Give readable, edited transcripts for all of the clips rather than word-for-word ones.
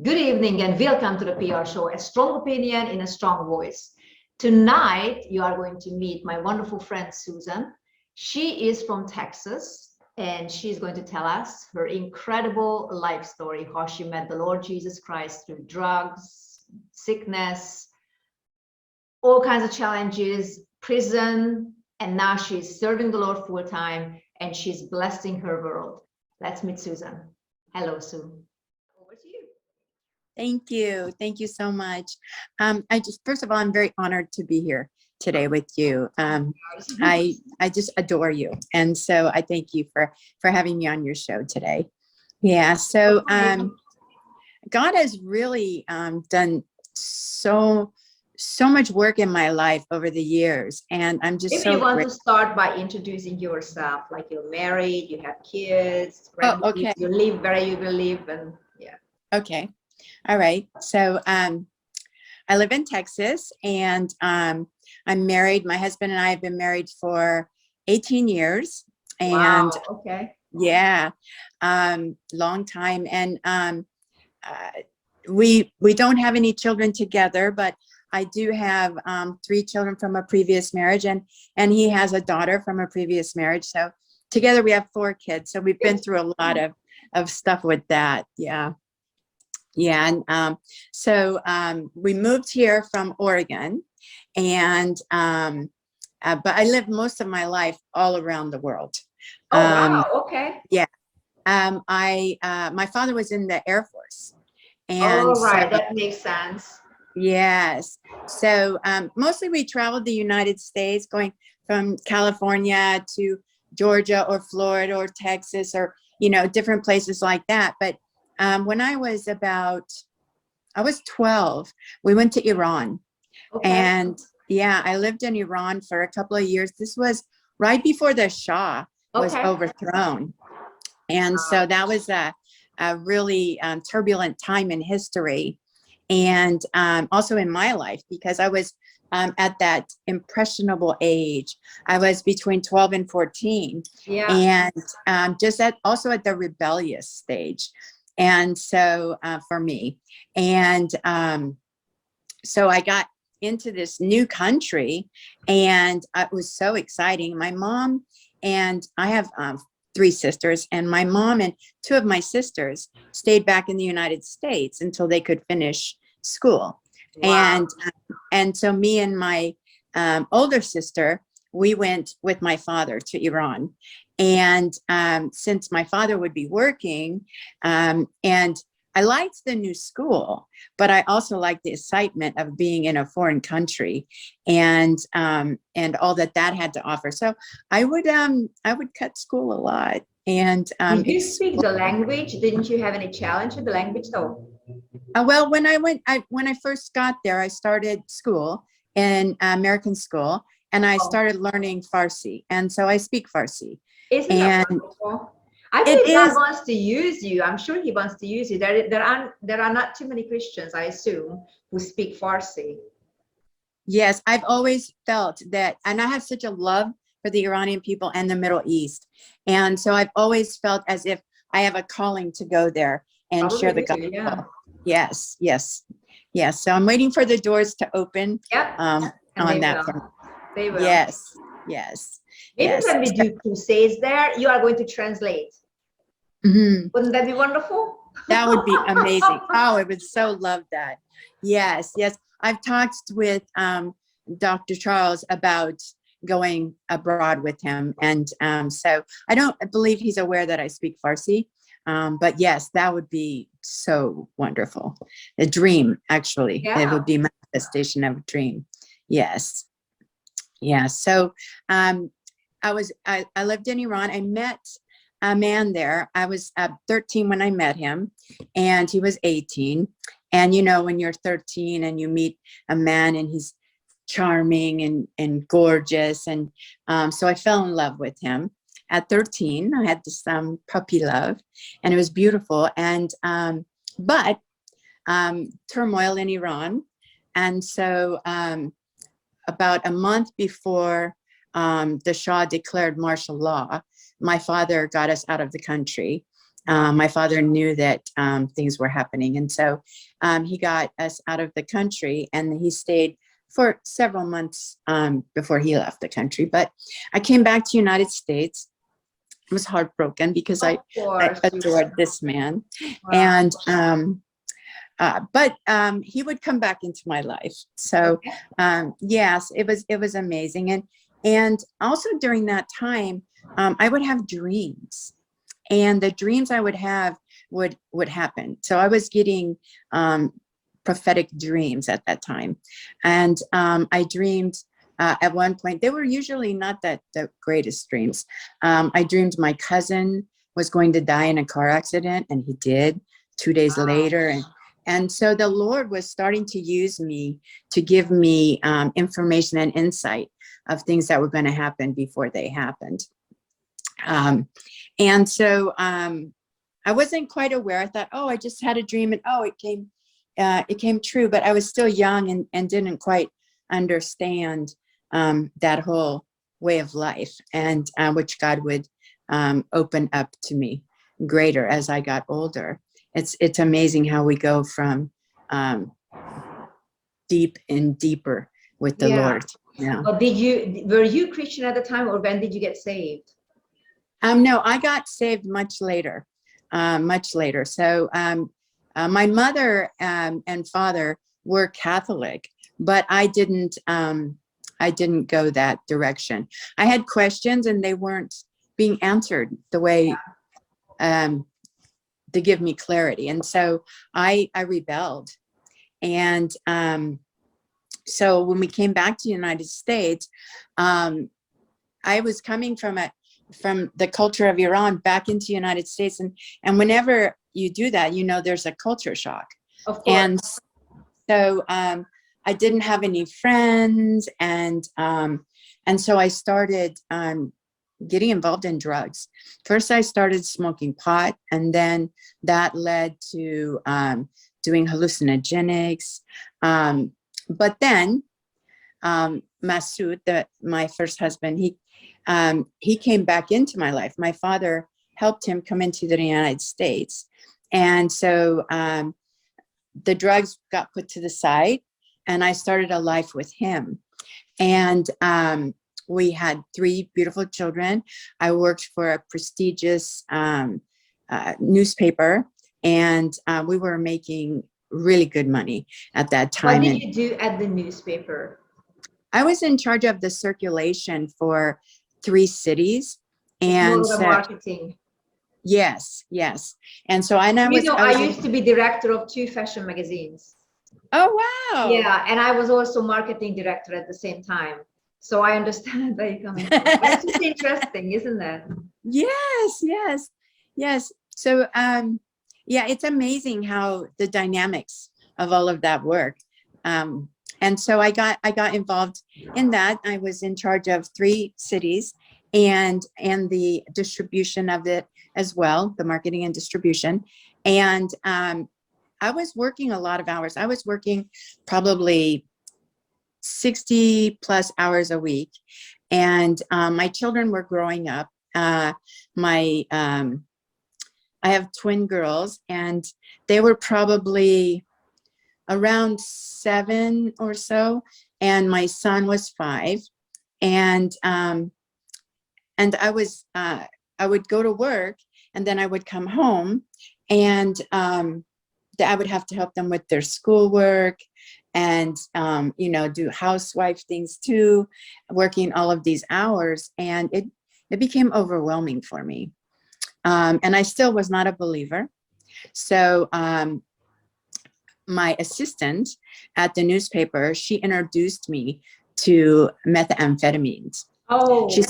Good evening and welcome to the PR show, a strong opinion in a strong voice. Tonight, you are going to meet my wonderful friend, Susan. She is from Texas, and she's going to tell us her incredible life story, how she met the Lord Jesus Christ through drugs, sickness, all kinds of challenges, prison, and now she's serving the Lord full time, and she's blessing her world. Let's meet Susan. Hello, Sue. Over to you. Thank you. Thank you so much. First of all, I'm very honored to be here today with you. I just adore you. And so I thank you for having me on your show today. Yeah. So, God has really, done so much work in my life over the years. And I'm just Maybe you want to start by introducing yourself, like you're married, you have kids, okay. You live where you will live, and yeah. Okay. All right. So I live in Texas, and I'm married. My husband and I have been married for 18 years. And wow. Okay. Yeah, long time. And we don't have any children together, but I do have 3 children from a previous marriage, and he has a daughter from a previous marriage. So together we have 4 kids. So we've been through a lot of stuff with that. Yeah. Yeah. And so we moved here from Oregon, and but I lived most of my life all around the world. Oh, wow. Okay. Yeah. My father was in the Air Force. And right. That makes sense. Yes. So mostly we traveled the United States, going from California to Georgia or Florida or Texas, or, different places like that. But when I was 12, we went to Iran. Okay. And yeah, I lived in Iran for a couple of years. This was right before the Shah was overthrown. And so that was a really turbulent time in history. And also in my life, because I was at that impressionable age. I was between 12 and 14. Yeah. And also at the rebellious stage. And so for me, and so I got into this new country, and it was so exciting. My mom and I have 3 sisters, and my mom and 2 of my sisters stayed back in the United States until they could finish school. Wow. And so me and my older sister, we went with my father to Iran. And since my father would be working, and I liked the new school, but I also liked the excitement of being in a foreign country, and all that had to offer. So I would cut school a lot. And did you speak the language? Didn't you have any challenge with the language though? Well, when I first got there, I started school in American school, and I started learning Farsi, and so I speak Farsi. Isn't that wonderful? I think God wants to use you. I'm sure He wants to use you. There are not too many Christians, I assume, who speak Farsi. Yes, I've always felt that, and I have such a love for the Iranian people and the Middle East, and so I've always felt as if I have a calling to go there and share the gospel. Yeah. Yes. So I'm waiting for the doors to open. Yep. On that front. They will. Yes. Maybe when we do crusades there, you are going to translate. Mm-hmm. Wouldn't that be wonderful? That would be amazing. Oh, I would so love that. Yes. I've talked with Dr. Charles about going abroad with him. And so I don't believe he's aware that I speak Farsi. But yes, that would be so wonderful. A dream, actually. Yeah. It would be manifestation of a dream. Yes. Yeah. So I lived in Iran. I met a man there. I was 13 when I met him, and he was 18. And when you're 13 and you meet a man and he's charming and gorgeous, and so I fell in love with him. At 13, I had this puppy love, and it was beautiful. And but turmoil in Iran, and so about a month before the Shah declared martial law, my father got us out of the country. My father knew that things were happening. And so he got us out of the country, and he stayed for several months before he left the country. But I came back to United States. I was heartbroken because I adored this man. Wow. And but he would come back into my life. So yes, it was amazing. And also during that time, I would have dreams, and the dreams I would have would happen. So I was getting prophetic dreams at that time. And I dreamed at one point, they were usually not the greatest dreams. I dreamed my cousin was going to die in a car accident, and he did 2 days later. And so the Lord was starting to use me to give me information and insight of things that were going to happen before they happened. And so I wasn't quite aware. I thought, oh, I just had a dream, and oh, it came true. But I was still young and didn't quite understand that whole way of life, and which God would open up to me greater as I got older. It's amazing how we go from deep and deeper with the Lord. Yeah. But were you Christian at the time, or when did you get saved? No, I got saved much later. So my mother and father were Catholic, but I didn't go that direction. I had questions, and they weren't being answered the way to give me clarity. And so I rebelled. And so when we came back to the United States, I was coming from the culture of Iran back into the United States. And whenever you do that, there's a culture shock. Of course. And so I didn't have any friends. And so I started getting involved in drugs. First, I started smoking pot, and then that led to doing hallucinogenics. But then Masood, my first husband, he came back into my life. My father helped him come into the United States. And so the drugs got put to the side, and I started a life with him. And we had 3 beautiful children. I worked for a prestigious newspaper, and we were making really good money at that time. What did you do at the newspaper? I was in charge of the circulation for 3 cities. And more marketing. Yes. And so I used to be director of 2 fashion magazines. Oh, wow. Yeah, and I was also marketing director at the same time. So I understand where you're coming from. It's just interesting, isn't that? Yes. So, it's amazing how the dynamics of all of that work. And so I got involved in that. I was in charge of 3 cities and the distribution of it as well, the marketing and distribution. And I was working a lot of hours. I was working probably 60 plus hours a week. And my children were growing up. I have twin girls, and they were probably around 7 or so, and my son was 5. And I would go to work, and then I would come home, and I would have to help them with their schoolwork, and do housewife things too, working all of these hours, and it became overwhelming for me. And I still was not a believer. So my assistant at the newspaper, she introduced me to methamphetamines. Oh. She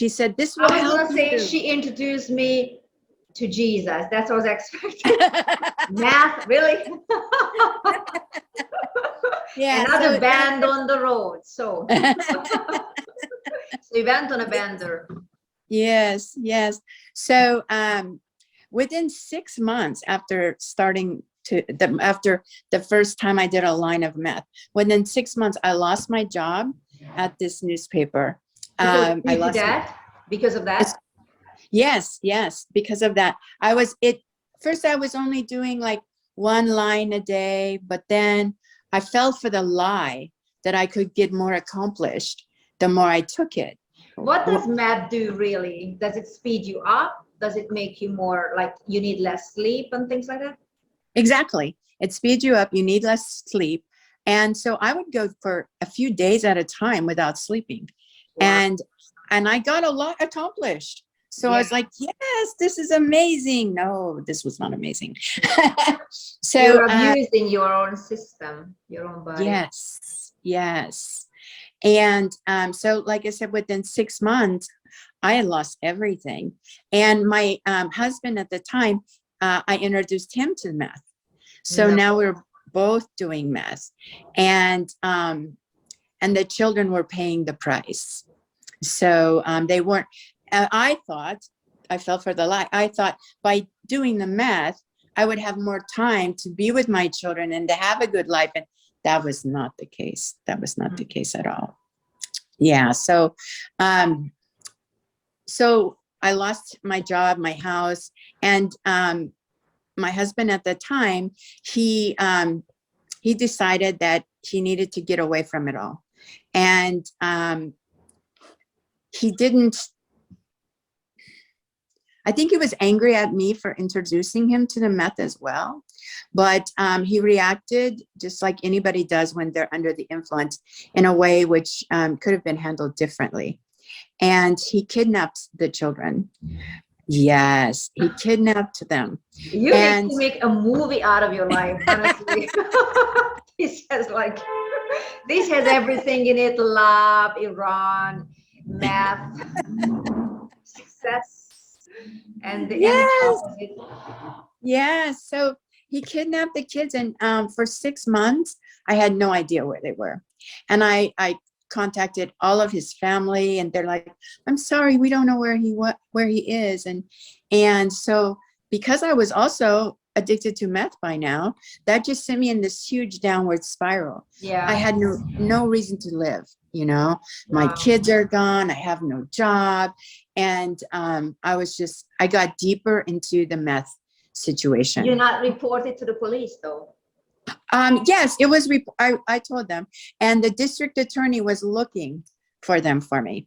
said, this will help. I was going to say, she introduced me to Jesus. That's what I was expecting. Math, really? Yeah. Another band on the road. So you went on a bender. Yes. So within 6 months after after the first time I did a line of meth, within 6 months, I lost my job, at this newspaper. I lost that because of that. Yes, because of that. First I was only doing like one line a day, but then I fell for the lie that I could get more accomplished the more I took it. What does math do really? Does it speed you up? Does it make you more like you need less sleep and things like that? Exactly. It speeds you up. You need less sleep. And so I would go for a few days at a time without sleeping. Wow. And I got a lot accomplished. So I was like, yes, this is amazing. No, this was not amazing. So you're abusing your own system, your own body. Yes. And so like I said, within 6 months, I had lost everything. And my husband at the time, I introduced him to meth. So now we're both doing meth. And the children were paying the price. So they weren't, I fell for the lie. I thought by doing the meth, I would have more time to be with my children and to have a good life. And that was not the case. That was not the case at all. Yeah. So, so I lost my job, my house, and my husband at the time, he decided that he needed to get away from it all. And he didn't, I think he was angry at me for introducing him to the meth as well. But he reacted just like anybody does when they're under the influence in a way which could have been handled differently. And he kidnapped the children. Yes, he kidnapped them. You need to make a movie out of your life, honestly. This has everything in it: love, Iran, math, success, and the end opposite. Yeah, so he kidnapped the kids, and for 6 months, I had no idea where they were. And I contacted all of his family, and they're like, I'm sorry, we don't know where he is. And so because I was also addicted to meth by now, that just sent me in this huge downward spiral. Yeah, I had no reason to live, you know. Wow. My kids are gone, I have no job. And I got deeper into the meth situation. You're not reported to the police though? Yes, it was. I told them, and the district attorney was looking for them for me.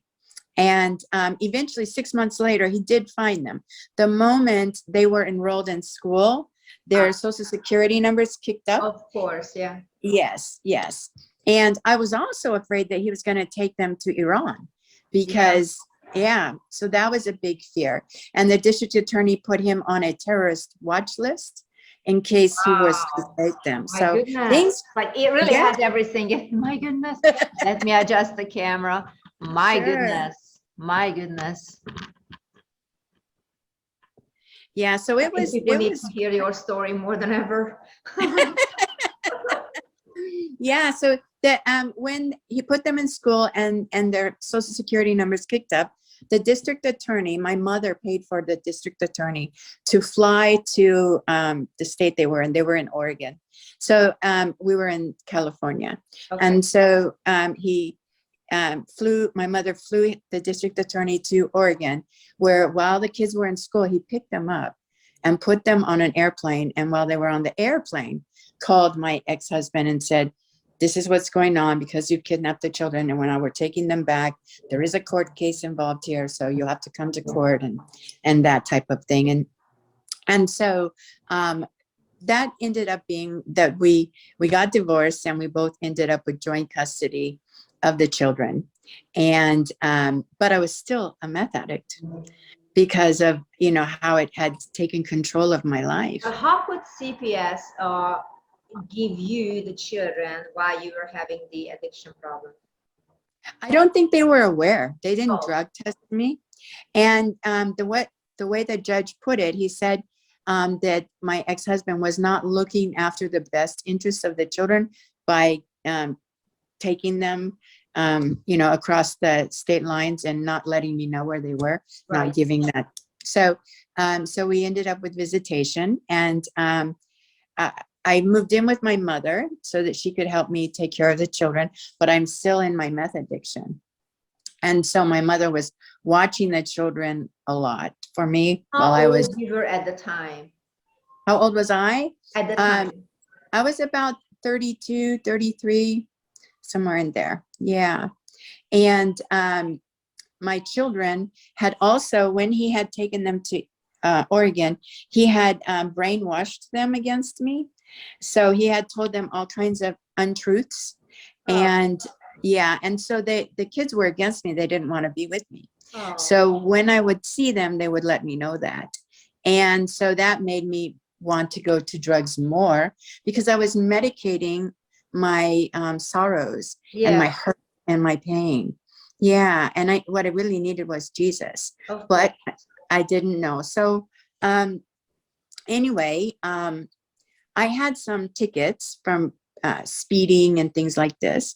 And eventually, 6 months later, he did find them. The moment they were enrolled in school, their social security numbers kicked up. Of course, yeah. Yes. And I was also afraid that he was going to take them to Iran because, so that was a big fear. And the district attorney put him on a terrorist watch list in case he was to take them. My goodness. But it really has everything. My goodness. Let me adjust the camera. My goodness. Yeah, so it was. People need to hear your story more than ever. Yeah, so that when he put them in school and their social security numbers kicked up, the district attorney, my mother paid for the district attorney to fly to the state they were in. They were in Oregon. So we were in California. Okay. And so my mother flew the district attorney to Oregon, where while the kids were in school, he picked them up and put them on an airplane. And while they were on the airplane, called my ex-husband and said, this is what's going on because you've kidnapped the children. And when we're taking them back, there is a court case involved here. So you'll have to come to court and that type of thing. And so that ended up being that we got divorced and we both ended up with joint custody of the children. And but I was still a meth addict because of, how it had taken control of my life. How could CPS give you the children while you were having the addiction problem? I don't think they were aware. They didn't drug test me. And the way the judge put it, he said that my ex-husband was not looking after the best interests of the children by taking them across the state lines and not letting me know where they were, not giving that. So we ended up with visitation, and I moved in with my mother so that she could help me take care of the children, but I'm still in my meth addiction. And so my mother was watching the children a lot for me while I was. How old you were at the time? How old was I? At the time. I was about 32, 33, somewhere in there. Yeah. And my children had also, when he had taken them to Oregon, he had brainwashed them against me. So he had told them all kinds of untruths. And yeah, and so the kids were against me. They didn't want to be with me. So when I would see them, they would let me know that. And so that made me want to go to drugs more, because I was medicating my sorrows and my hurt and my pain. Yeah. And what I really needed was Jesus, but I didn't know. So anyway, I had some tickets from speeding and things like this.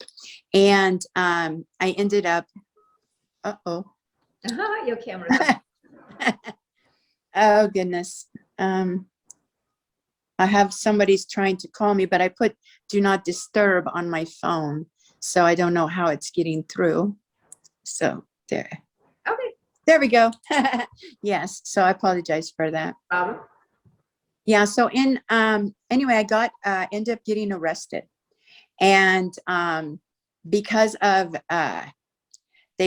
And I ended up, Your camera. Oh, goodness. I have somebody's trying to call me, but I put do not disturb on my phone. So I don't know how it's getting through. So there. Okay. There we go. Yes. So I apologize for that. Yeah. So anyway, I got, ended up getting arrested. And because of,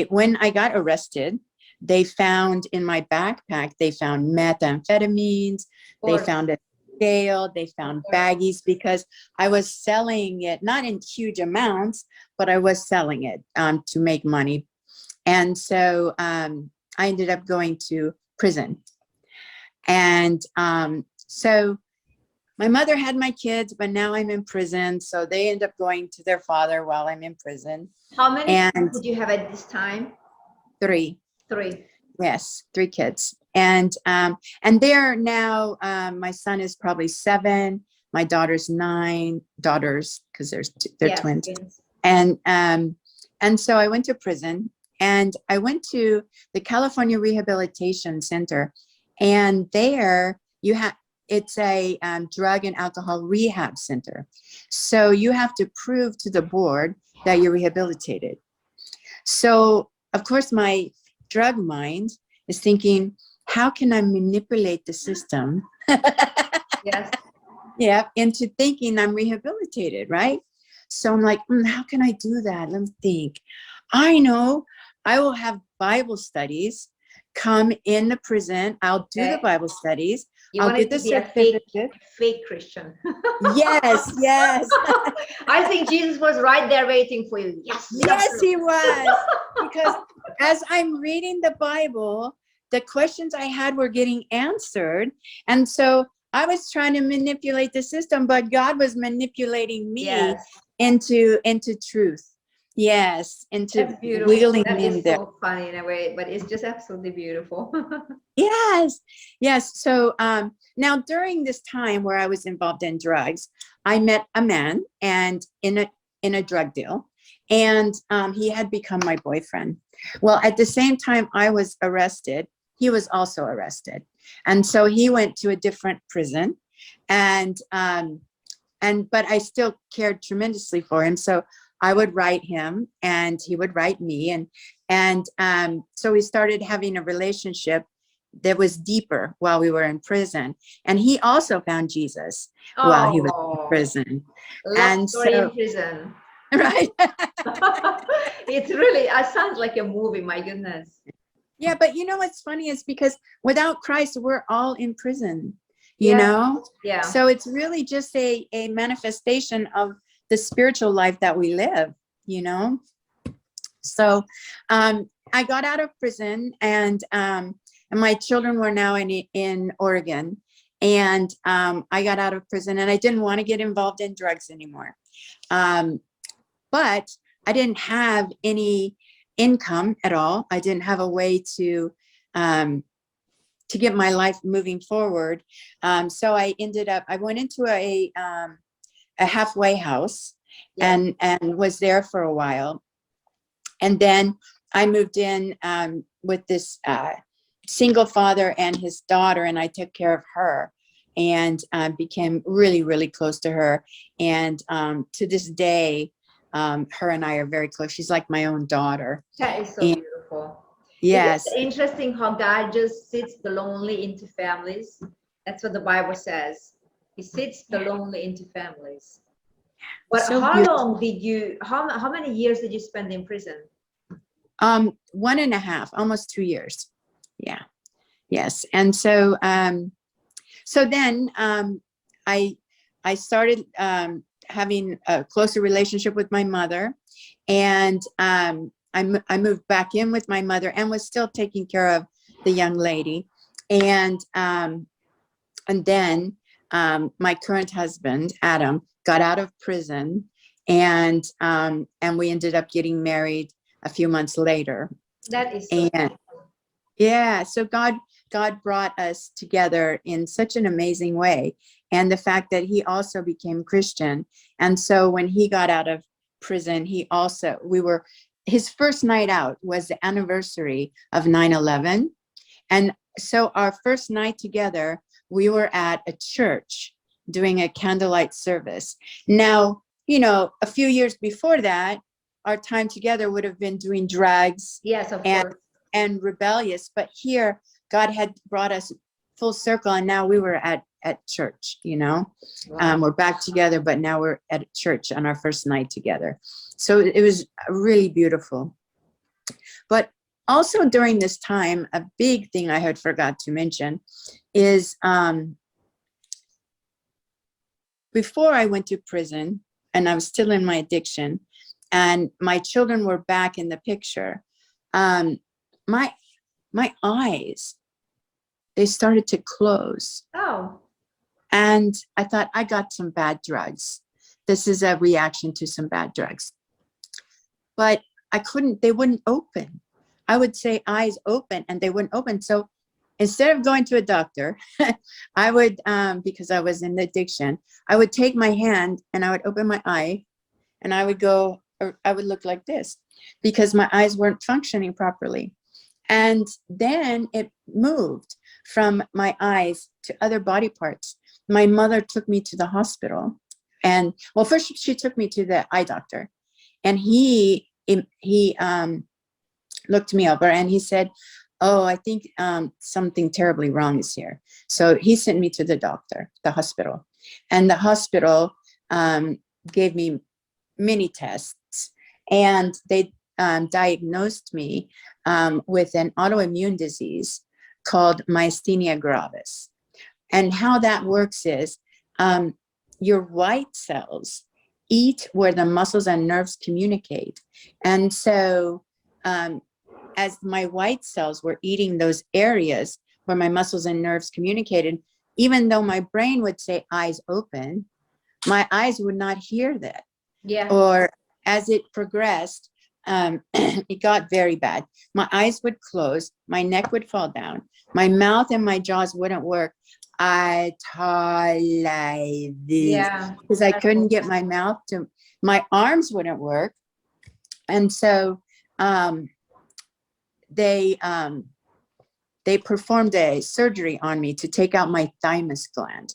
when I got arrested, they found in my backpack, they found methamphetamines, they found a scale, they found baggies, because I was selling it, not in huge amounts, but I was selling it to make money. And so I ended up going to prison. And so my mother had my kids, but now I'm in prison. So they end up going to their father while I'm in prison. How many kids did you have at this time? 3. 3. Yes, 3 kids. And they're now, my son is probably 7. My daughter's 9 daughters, because they're twins. And so I went to prison, and I went to the California Rehabilitation Center, and there it's a drug and alcohol rehab center. So you have to prove to the board that you're rehabilitated. So of course my drug mind is thinking, how can I manipulate the system? Yes. Yeah, into thinking I'm rehabilitated, right? So I'm like, how can I do that? Let me think. I know I will have Bible studies come in the prison. I'll do the Bible studies. I'll get the certificate. Fake Christian. Yes, yes. I think Jesus was right there waiting for you. Yes, yes, he was. Because as I'm reading the Bible, the questions I had were getting answered. And so I was trying to manipulate the system, but God was manipulating me into truth. Yes, into wheeling me in there. So funny in a way, but it's just absolutely beautiful. Yes, yes. So now during this time where I was involved in drugs, I met a man and in a drug deal, and he had become my boyfriend. Well, at the same time I was arrested, he was also arrested, and so he went to a different prison, but I still cared tremendously for him. So I would write him and he would write me. And so we started having a relationship that was deeper while we were in prison. And he also found Jesus while he was in prison. Love story in prison. Right. It's really, it sounds like a movie, my goodness. Yeah, but you know what's funny is because without Christ, we're all in prison, you know? Yeah. So it's really just a manifestation of the spiritual life that we live, you know? So I got out of prison, and my children were now in Oregon, and I got out of prison, and I didn't want to get involved in drugs anymore. But I didn't have any income at all. I didn't have a way to get my life moving forward. So I went into a halfway house and was there for a while. And then I moved in with this single father and his daughter, and I took care of her. and became really, really close to her. And to this day, her and I are very close. She's like my own daughter. That is so And beautiful. yes. It's interesting how God just sits the lonely into families. That's what the Bible says. He sits the lonely into families. But So how beautiful. long did you, how many years did you spend in prison? 1.5, almost 2 years. Yeah. Yes. And so, so then I started having a closer relationship with my mother, and I moved back in with my mother and was still taking care of the young lady. And then my current husband, Adam, got out of prison, and we ended up getting married a few months later. That is so and yeah, so God brought us together in such an amazing way. And the fact that he also became Christian. And so when he got out of prison, his first night out was the anniversary of 9/11. And so our first night together, we were at a church doing a candlelight service. Now, a few years before that, our time together would have been doing drugs. Yes, of course. And rebellious, but here God had brought us full circle, and now we were at church. Wow. We're back together, but now we're at church on our first night together. So it was really beautiful. But also during this time, a big thing I had forgot to mention is before I went to prison, and I was still in my addiction, and my children were back in the picture. My eyes, they started to close. Oh. And I thought, I got some bad drugs. This is a reaction to some bad drugs. But they wouldn't open. I would say eyes open and they wouldn't open. So instead of going to a doctor, I would, because I was in addiction, I would take my hand and I would open my eye, and I would look like this because my eyes weren't functioning properly. And then it moved from my eyes to other body parts. My mother took me to the hospital, and first she took me to the eye doctor, and he looked me over and he said, "Oh, I think something terribly wrong is here." So he sent me to the hospital, and the hospital gave me many tests, and they diagnosed me with an autoimmune disease called myasthenia gravis. And how that works is your white cells eat where the muscles and nerves communicate. And so as my white cells were eating those areas where my muscles and nerves communicated, even though my brain would say eyes open, my eyes would not hear that. Yeah. Or as it progressed, it got very bad. My eyes would close, my neck would fall down, my mouth and my jaws wouldn't work. I talk like this because I couldn't get my mouth to, my arms wouldn't work. And so they performed a surgery on me to take out my thymus gland,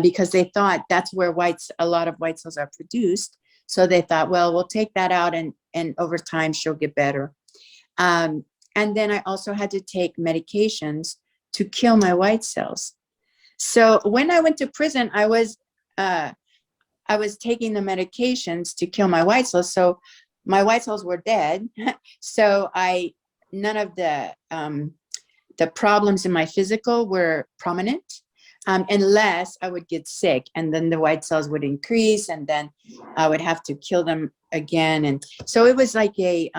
because they thought that's where a lot of white cells are produced. So they thought, well, we'll take that out and over time she'll get better. And then I also had to take medications to kill my white cells. So when I went to prison, I was taking the medications to kill my white cells. So my white cells were dead. So none of the problems in my physical were prominent. Unless I would get sick, and then the white cells would increase, and then I would have to kill them again. And so it was like a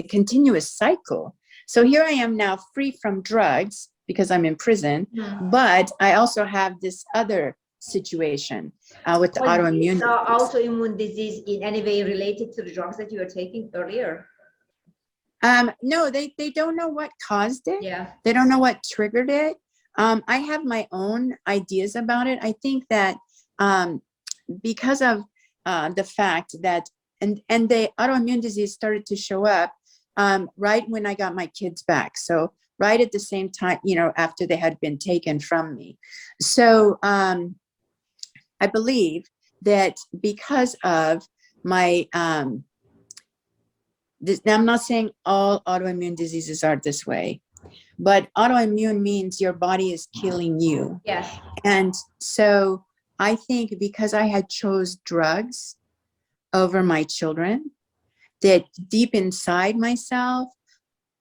continuous cycle. So here I am now free from drugs because I'm in prison, but I also have this other situation with the autoimmune. Autoimmune disease in any way related to the drugs that you were taking earlier? No, they don't know what caused it. Yeah. They don't know what triggered it. I have my own ideas about it. I think that because of the fact that, and the autoimmune disease started to show up right when I got my kids back. So right at the same time, after they had been taken from me. So I believe that because of my, I'm not saying all autoimmune diseases are this way, but autoimmune means your body is killing you. Yes. And so I think because I had chose drugs over my children, that deep inside myself,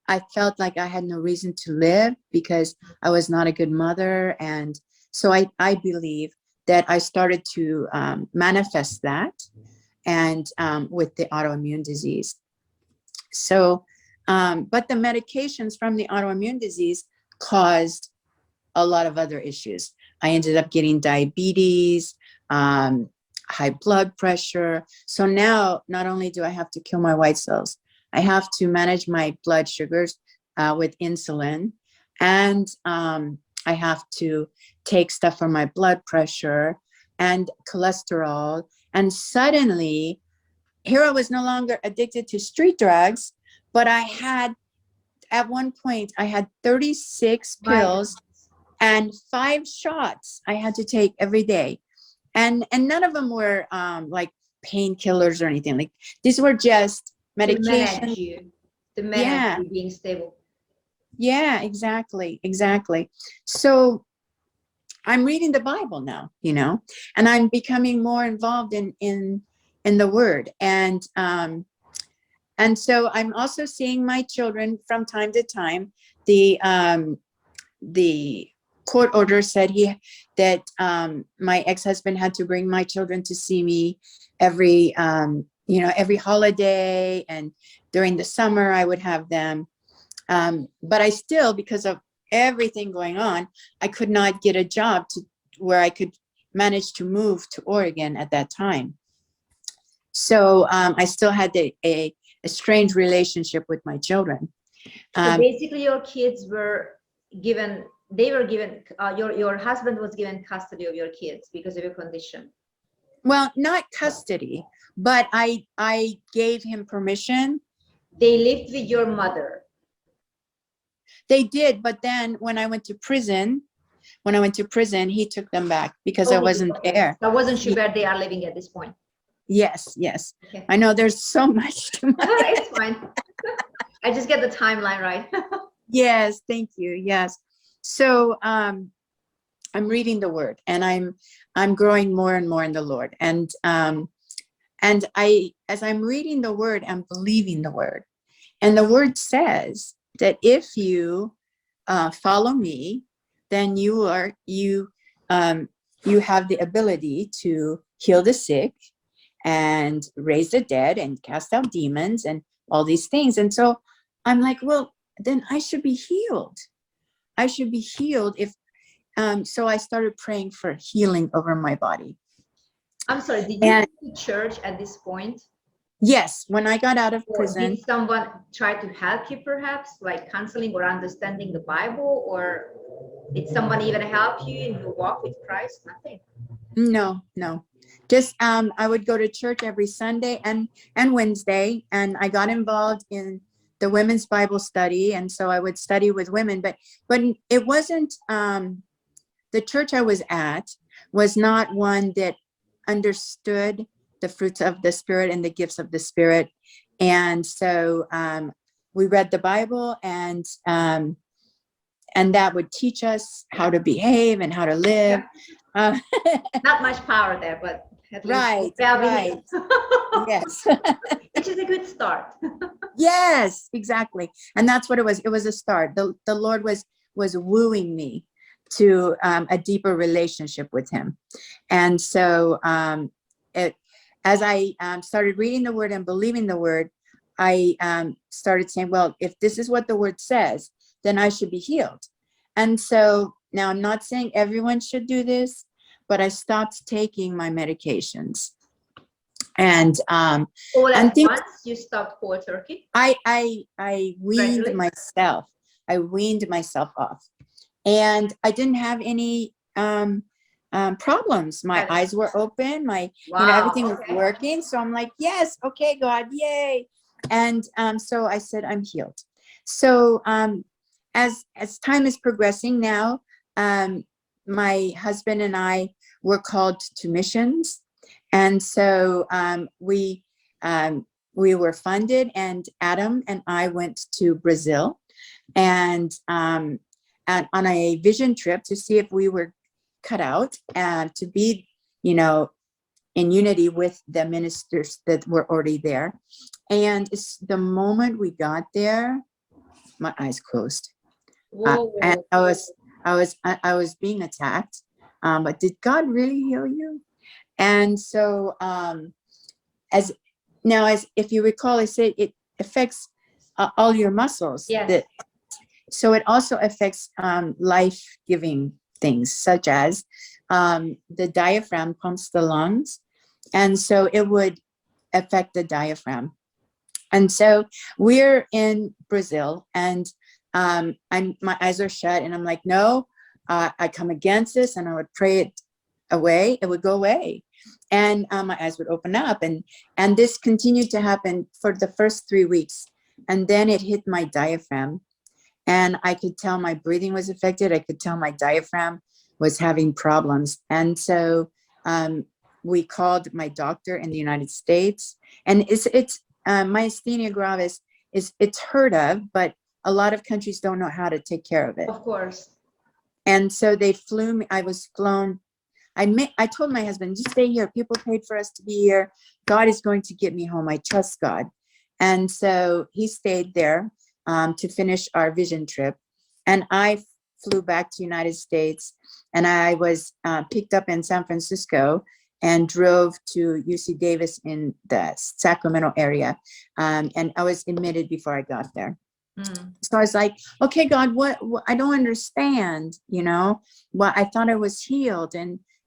I felt like I had no reason to live because I was not a good mother. And so I believe that I started to manifest that and with the autoimmune disease. So, but the medications from the autoimmune disease caused a lot of other issues. I ended up getting diabetes, high blood pressure. So now not only do I have to kill my white cells, I have to manage my blood sugars with insulin, and I have to take stuff for my blood pressure and cholesterol. And suddenly, here I was no longer addicted to street drugs, but at one point, I had 36 pills and 5 shots I had to take every day. And none of them were like painkillers or anything. Like, these were just medication. To manage you being stable. Yeah, exactly. So I'm reading the Bible now, and I'm becoming more involved in the Word. And so I'm also seeing my children from time to time. The court order said that my ex-husband had to bring my children to see me every holiday, and during the summer I would have them. But I still, because of everything going on, I could not get a job where I could manage to move to Oregon at that time. So I still had a strange relationship with my children. So basically your kids were given, your husband was given custody of your kids because of your condition. Well, not custody, but I gave him permission. They lived with your mother. They did, but then when I went to prison, he took them back because I wasn't there. I wasn't sure where they are living at this point. Yes. Okay. I know there's so much to my It's fine. I just get the timeline right. Yes, thank you. Yes. So I'm reading the Word, and I'm growing more and more in the Lord. And as I'm reading the Word, I'm believing the Word. And the Word says that if you follow me, then you have the ability to heal the sick and raise the dead and cast out demons and all these things. And so I'm like, well, then I should be healed. If so I started praying for healing over my body. I'm sorry, did you go to church at this point? Yes, when I got out of prison. Did someone try to help you, perhaps, like counseling or understanding the Bible, or did someone even help you in your walk with Christ? Nothing. No. Just I would go to church every Sunday and Wednesday, and I got involved in the women's Bible study, and so I would study with women. But it wasn't the church I was at was not one that understood the fruits of the Spirit and the gifts of the Spirit. And so we read the Bible, and that would teach us how to behave and how to live. Not much power there, but at least right. Yes. Which is a good start. Yes, exactly. And that's what it was. It was a start. The Lord was wooing me to a deeper relationship with him. And so as I started reading the Word and believing the Word, I started saying, well, if this is what the Word says, then I should be healed. And so now I'm not saying everyone should do this, but I stopped taking my medications. And once you stopped cold turkey? I weaned myself. I weaned myself off, and I didn't have any problems. My eyes were open. Everything was working. So I'm like, yes, okay, God, yay! And so I said, I'm healed. So as time is progressing now, my husband and I were called to missions. And so we were funded, and Adam and I went to Brazil and on a vision trip to see if we were cut out and to be, in unity with the ministers that were already there. And it's the moment we got there, my eyes closed. And I was being attacked. But did God really heal you? And so, as if you recall, I said it affects all your muscles. Yes. So it also affects life-giving things, such as the diaphragm pumps the lungs, and so it would affect the diaphragm. And so we're in Brazil, and my eyes are shut, and I'm like, no, I come against this, and I would pray it away. It would go away, and my eyes would open up, and this continued to happen for the first 3 weeks, and then it hit my diaphragm, and I could tell my breathing was affected. I could tell my diaphragm was having problems, and so we called my doctor in the United States, and it's myasthenia gravis it's heard of, but a lot of countries don't know how to take care of it. Of course. And so they flew me. I was flown. I told my husband, just stay here. People paid for us to be here. God is going to get me home. I trust God. And so he stayed there to finish our vision trip. And I flew back to United States, and I was picked up in San Francisco and drove to UC Davis in the Sacramento area. And I was admitted before I got there. So I was like, okay, God, what I don't understand, I thought I was healed.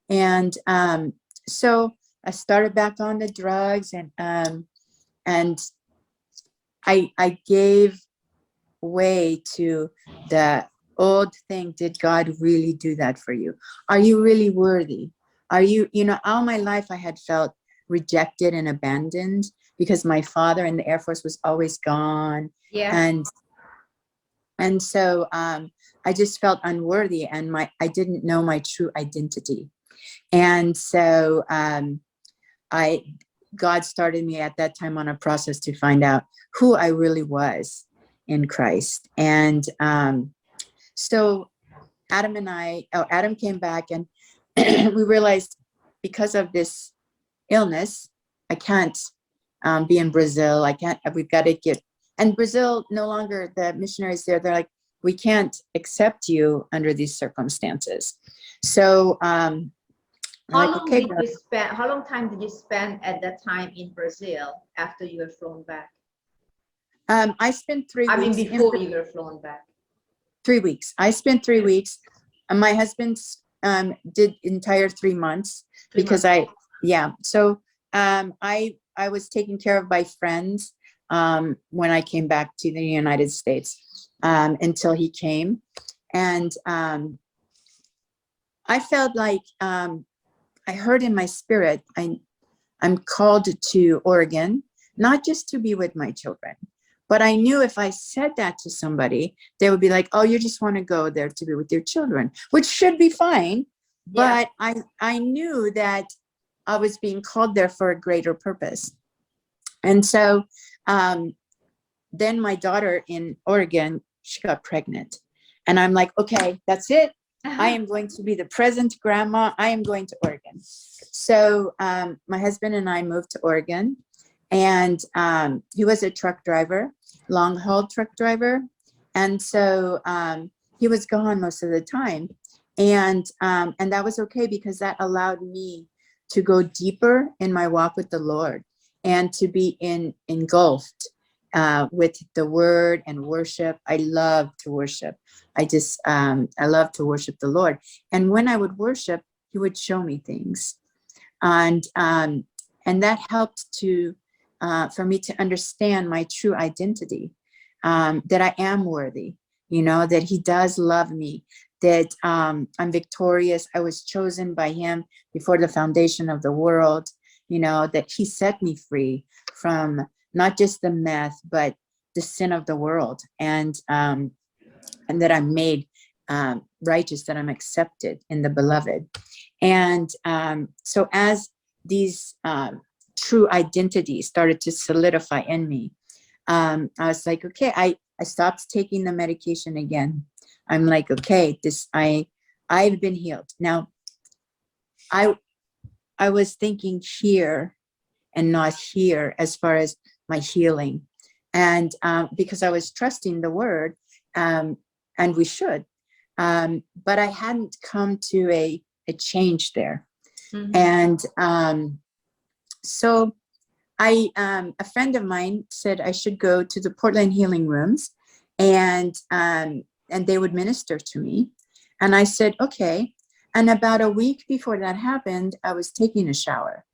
And so I started back on the drugs, and I gave way to the old thing. Did God really do that for you? Are you really worthy? Are you, all my life I had felt rejected and abandoned because my father in the Air Force was always gone. Yeah. And so I just felt unworthy, and I didn't know my true identity. And so God started me at that time on a process to find out who I really was in Christ. And so Adam came back, and we realized because of this illness, I can't be in Brazil. We've got to get, and Brazil no longer, the missionaries there, they're like, we can't accept you under these circumstances. So how long time did you spend at that time in Brazil after you were flown back? I spent 3 weeks. I mean, before you were flown back. 3 weeks. I spent 3 weeks. My husband did entire 3 months because So I was taken care of by friends when I came back to the United States until he came. And I felt like I heard in my spirit, I'm called to Oregon, not just to be with my children, but I knew if I said that to somebody, they would be like, oh, you just want to go there to be with your children, which should be fine. Yeah. But I knew that I was being called there for a greater purpose. And so then my daughter in Oregon, she got pregnant. And I'm like, okay, that's it. I am going to be the present grandma. I am going to Oregon. So my husband and I moved to Oregon, and he was a truck driver, long haul truck driver. And so he was gone most of the time. And that was okay, because that allowed me to go deeper in my walk with the Lord and to be engulfed with the word and worship. I love to worship. I love to worship the Lord. And when I would worship, he would show me things. And that helped for me to understand my true identity, that I am worthy, that he does love me, that I'm victorious. I was chosen by him before the foundation of the world, that he set me free from not just the mess, but the sin of the world. And and that I'm made righteous, that I'm accepted in the beloved. And so as these true identities started to solidify in me, I was like, okay, I stopped taking the medication again. I'm like, okay, I've been healed. Now, I was thinking here and not here as far as my healing. And because I was trusting the word, and we should, but I hadn't come to a change there. And so a friend of mine said I should go to the Portland Healing Rooms, and they would minister to me. And I said, okay. And about a week before that happened, I was taking a shower,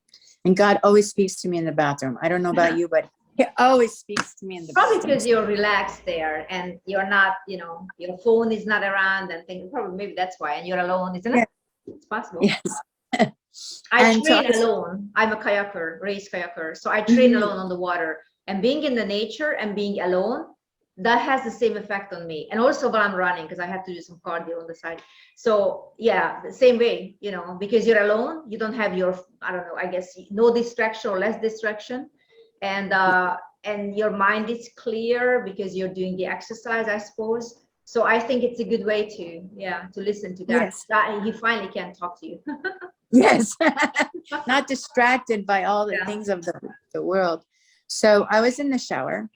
and God always speaks to me in the bathroom. I don't know about you, but he always speaks to me in the bathroom. Probably because you're relaxed there and you're not, your phone is not around and things. Probably maybe that's why. And you're alone, isn't it? It's possible. Yes. I train alone. I'm a kayaker, race kayaker. So I train alone on the water, and being in the nature and being alone, that has the same effect on me. And also while I'm running, because I have to do some cardio on the side. So yeah, the same way, because you're alone, you don't have your, I don't know, I guess no distraction or less distraction. And your mind is clear because you're doing the exercise, I suppose. So I think it's a good way to listen to that. Yes. That he finally can talk to you. Yes. Not distracted by all the things of the world. So I was in the shower,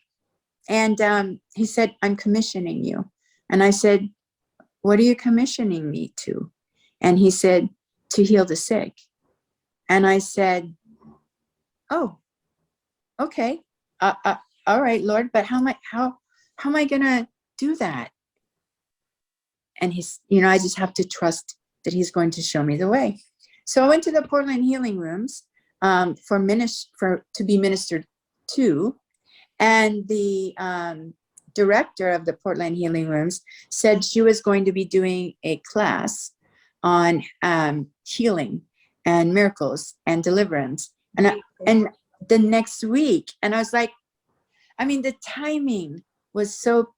and he said, I'm commissioning you. And I said, what are you commissioning me to? And he said, to heal the sick. And I said, oh, okay. All right, Lord, but how am I gonna do that? And he's, I just have to trust that he's going to show me the way. So I went to the Portland Healing Rooms to be ministered to, and the director of the Portland Healing Rooms said she was going to be doing a class on healing and miracles and deliverance, and the next week. And I was like, the timing was so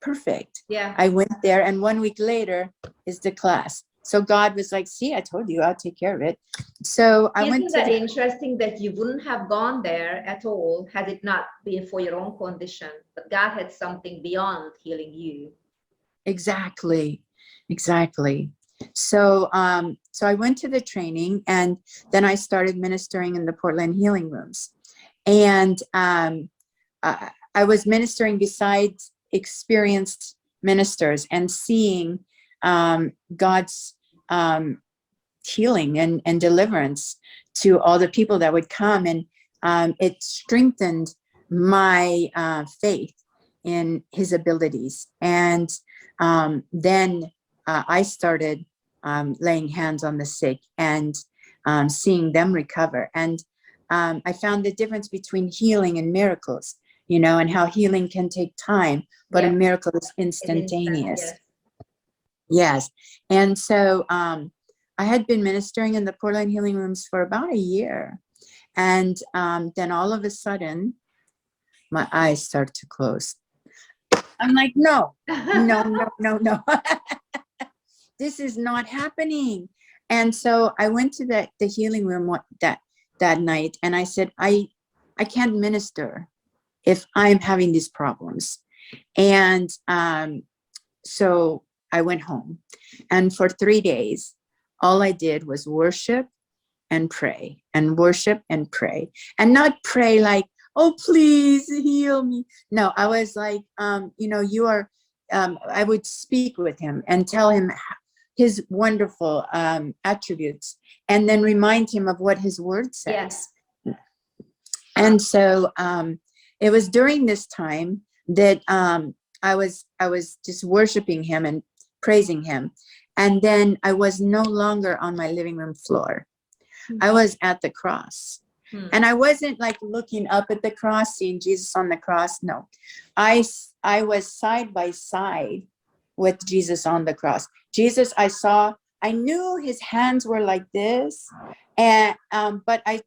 perfect. Yeah. I went there, and 1 week later is the class. So God was like, see, I told you, I'll take care of it. So I went to Isn't that interesting that you wouldn't have gone there at all had it not been for your own condition, but God had something beyond healing you. Exactly. So I went to the training, and then I started ministering in the Portland Healing Rooms. And I was ministering besides experienced ministers and seeing God's healing and deliverance to all the people that would come. And it strengthened my faith in his abilities. And then I started laying hands on the sick and seeing them recover. And I found the difference between healing and miracles, and how healing can take time, but a miracle is instantaneous. Yes. And so I had been ministering in the Portland Healing Rooms for about a year. And then all of a sudden, my eyes start to close. I'm like, no. This is not happening. And so I went to the healing room that night, and I said, I can't minister if I'm having these problems. And so I went home, and for 3 days, all I did was worship and pray and worship and pray, and not pray like, oh, please heal me. No, I was like, you are, I would speak with him and tell him his wonderful attributes, and then remind him of what his word says. Yes. And so it was during this time that I was just worshiping him and praising him. And then I was no longer on my living room floor. I was at the cross. And I wasn't like looking up at the cross, seeing Jesus on the cross. No, I was side by side with Jesus on the cross. Jesus, I knew his hands were like this, and but I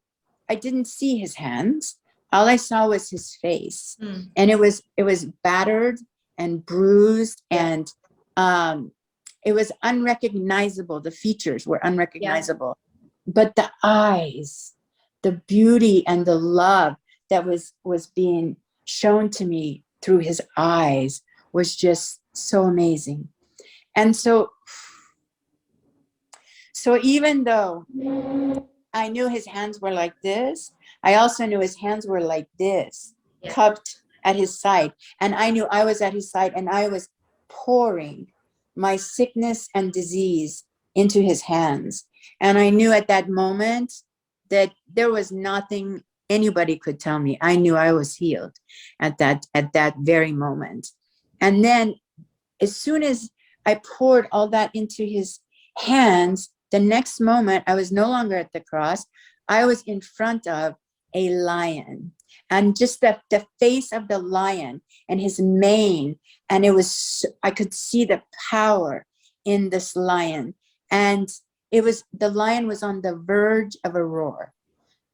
didn't see his hands. All I saw was his face, and it was battered and bruised and it was unrecognizable. The features were unrecognizable, but the eyes, the beauty and the love that was being shown to me through his eyes was just so amazing. And so even though I knew his hands were like this, I also knew his hands were like this, cupped at his side. And I knew I was at his side, and I was pouring my sickness and disease into his hands. And I knew at that moment that there was nothing anybody could tell me. I knew I was healed at that very moment. And then as soon as I poured all that into his hands, the next moment I was no longer at the cross. I was in front of a lion, and just the face of the lion and his mane. And I could see the power in this lion. And the lion was on the verge of a roar,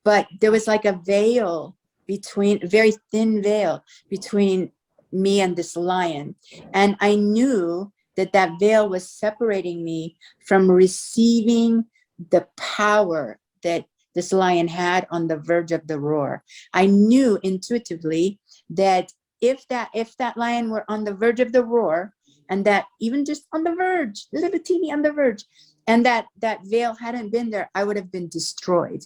but there was like a veil very thin veil between me and this lion. And I knew that veil was separating me from receiving the power that this lion had on the verge of the roar. I knew intuitively that if that lion were on the verge of the roar, and that even just on the verge, little teeny on the verge, and that veil hadn't been there, I would have been destroyed.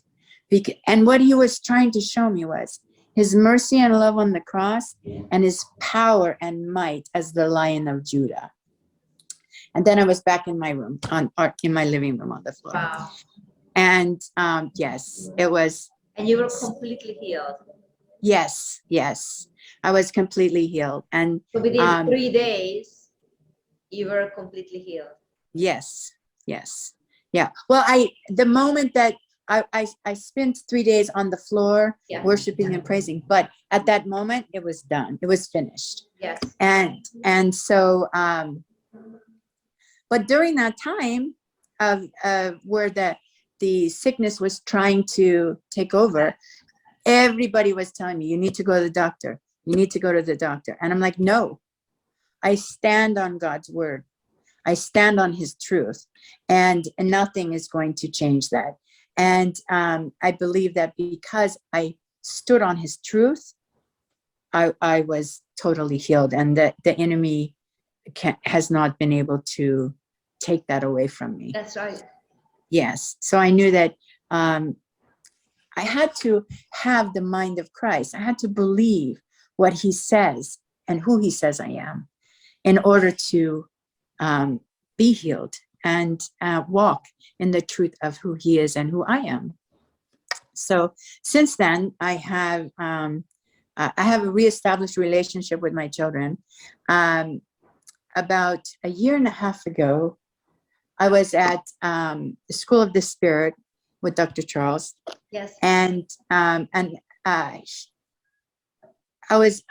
And what he was trying to show me was his mercy and love on the cross, and his power and might as the Lion of Judah. And then I was back in my room, in my living room on the floor. Wow. And yes, it was. And you were completely healed. Yes, I was completely healed. And so within 3 days, you were completely healed. Yes. Yeah. Well, the moment that I spent 3 days on the floor, worshiping and praising, but at that moment it was done. It was finished. Yes. And so, but during that time of where the sickness was trying to take over, everybody was telling me, you need to go to the doctor. You need to go to the doctor. And I'm like, no, I stand on God's word. I stand on his truth, and nothing is going to change that. And I believe that because I stood on his truth, I was totally healed, and that the enemy has not been able to take that away from me. That's right. Yes. So I knew that I had to have the mind of Christ. I had to believe what he says and who he says I am in order to be healed and walk in the truth of who he is and who I am. So since then, I have a reestablished relationship with my children. About a year and a half ago, I was at the School of the Spirit with Dr. Charles. Yes. And I was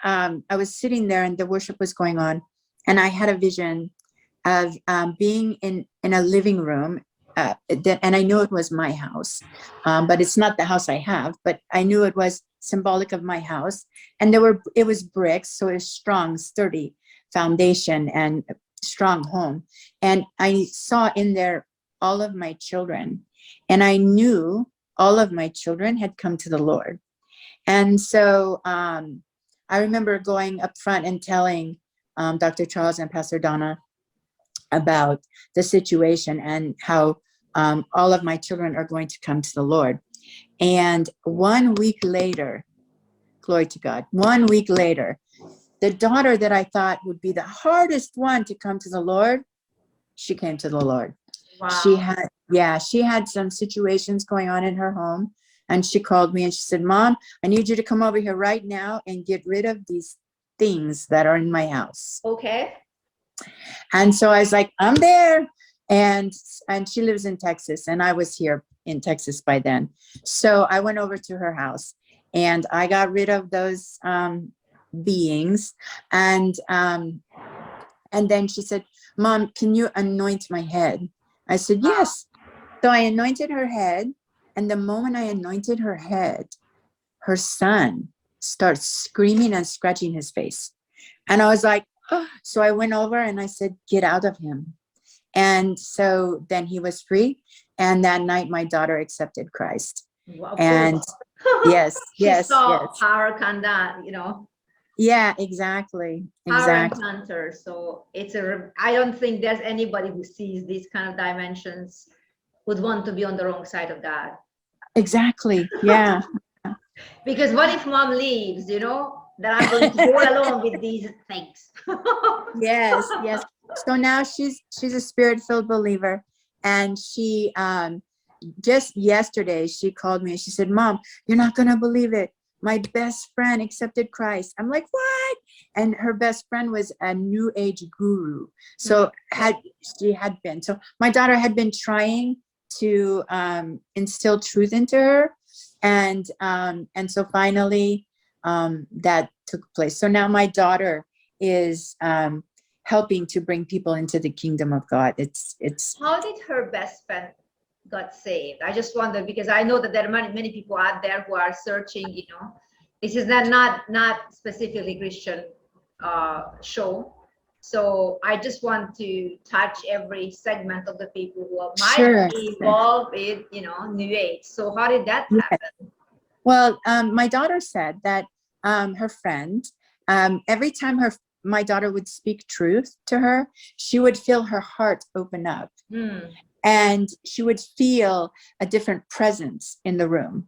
sitting there, and the worship was going on, and I had a vision of being in a living room, and I knew it was my house, but it's not the house I have, but I knew it was symbolic of my house. And it was bricks, so it was strong, sturdy foundation and strong home. And I saw in there all of my children, and I knew all of my children had come to the Lord. And so I remember going up front and telling Dr. Charles and Pastor Donna about the situation and how all of my children are going to come to the Lord. And 1 week later, glory to God, 1 week later, the daughter that I thought would be the hardest one to come to the Lord, she came to the Lord. Wow. She had some situations going on in her home, and she called me and she said, Mom, I need you to come over here right now and get rid of these things that are in my house. Okay. And so I was like, I'm there. And she lives in Texas, and I was here in Texas by then. So I went over to her house, and I got rid of those beings. And then she said, Mom, can you anoint my head? I said, yes. So I anointed her head. And the moment I anointed her head, her son starts screaming and scratching his face. And I was like, So I went over and I said, get out of him. And so then he was free. And that night, my daughter accepted Christ. Well, and yes, she yes, saw yes. power come down, you know. Yeah, exactly. Power Exactly. encounter. So it's I don't think there's anybody who sees these kind of dimensions would want to be on the wrong side of God. Exactly. Yeah. Because what if mom leaves, you know, then I'm going to go along with these things. Yes, yes. So now she's a spirit-filled believer, and she just yesterday she called me and she said, Mom, you're not gonna believe it. My best friend accepted Christ. I'm like, what? And her best friend was a new age guru. So she had been. So my daughter had been trying to instill truth into her. And so finally that took place. So now my daughter is helping to bring people into the kingdom of God. It's How did her best friend got saved? I just wonder, because I know that there are many people out there who are searching, you know. This is not specifically Christian show. So I just want to touch every segment of the people who might be involved with, you know, New Age. So how did that happen? Well, my daughter said that her friend, every time my daughter would speak truth to her, she would feel her heart open up. And she would feel a different presence in the room.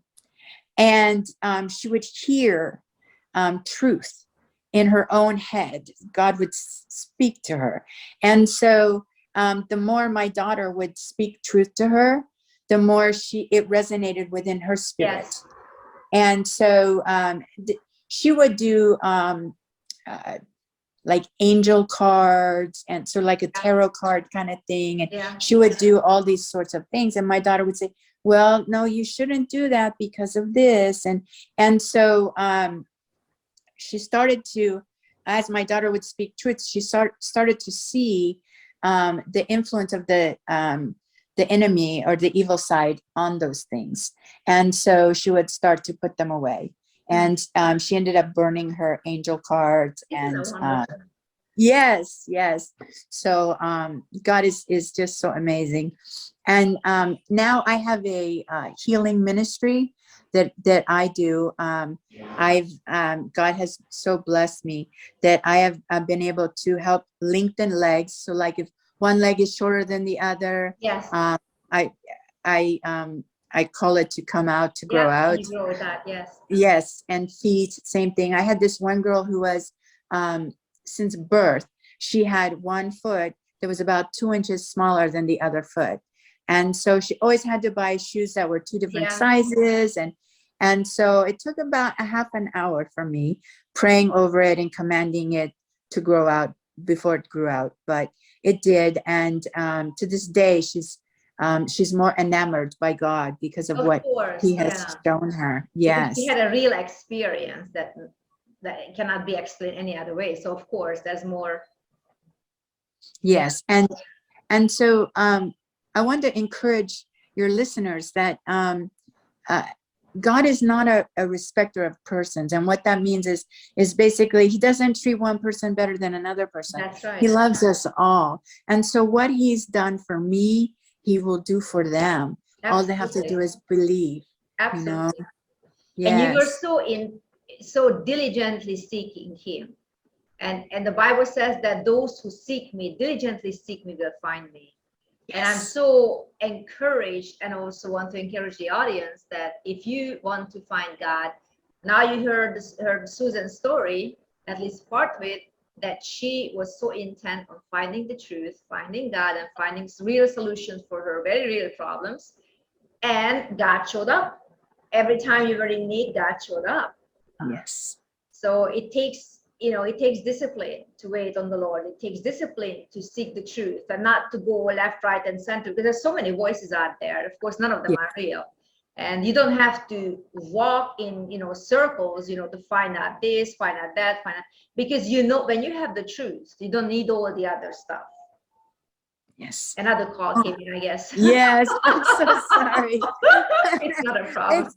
And she would hear truth in her own head. God would speak to her. And so the more my daughter would speak truth to her, the more it resonated within her spirit. Yes. And so she would do like angel cards, and so like a tarot card kind of thing. And she would do all these sorts of things. And my daughter would say, well, no, you shouldn't do that because of this. And so she started to, as my daughter would speak truth, she started to see the influence of the enemy or the evil side on those things. And so she would start to put them away. And she ended up burning her angel cards. And yes. So God is just so amazing. And now I have a healing ministry that I do. God has so blessed me that I have been able to help lengthen legs. So like if one leg is shorter than the other, I call it to come out, to grow out. You grow that, yes. Yes, and feet, same thing. I had this one girl who was, since birth, she had one foot that was about 2 inches smaller than the other foot. And so she always had to buy shoes that were 2 different sizes. And so it took about a half an hour for me praying over it and commanding it to grow out before it grew out. But it did. And to this day, she's more enamored by God because of what he has shown her. Yes. Because she had a real experience that cannot be explained any other way. So of course there's more. Yes. And so I want to encourage your listeners that God is not a respecter of persons. And what that means is basically he doesn't treat one person better than another person. That's right. He loves us all. And so what he's done for me, he will do for them. Absolutely. All they have to do is believe. Absolutely. You know? Yes. And you were so diligently seeking him. And the Bible says that those who seek me, diligently seek me, will find me. Yes. And I'm so encouraged, and also want to encourage the audience that if you want to find God, now you heard Susan's story, at least part of it, that she was so intent on finding the truth, finding God, and finding real solutions for her very real problems. And God showed up. Every time you were in need, God showed up. Yes. So it takes discipline to wait on the Lord. It takes discipline to seek the truth and not to go left, right, and center, because there's so many voices out there. Of course, none of them are real. And you don't have to walk in, circles, to find out this, find out that, because when you have the truth, you don't need all the other stuff. Yes. Another call came in, I guess. Yes, I'm so sorry. It's not a problem.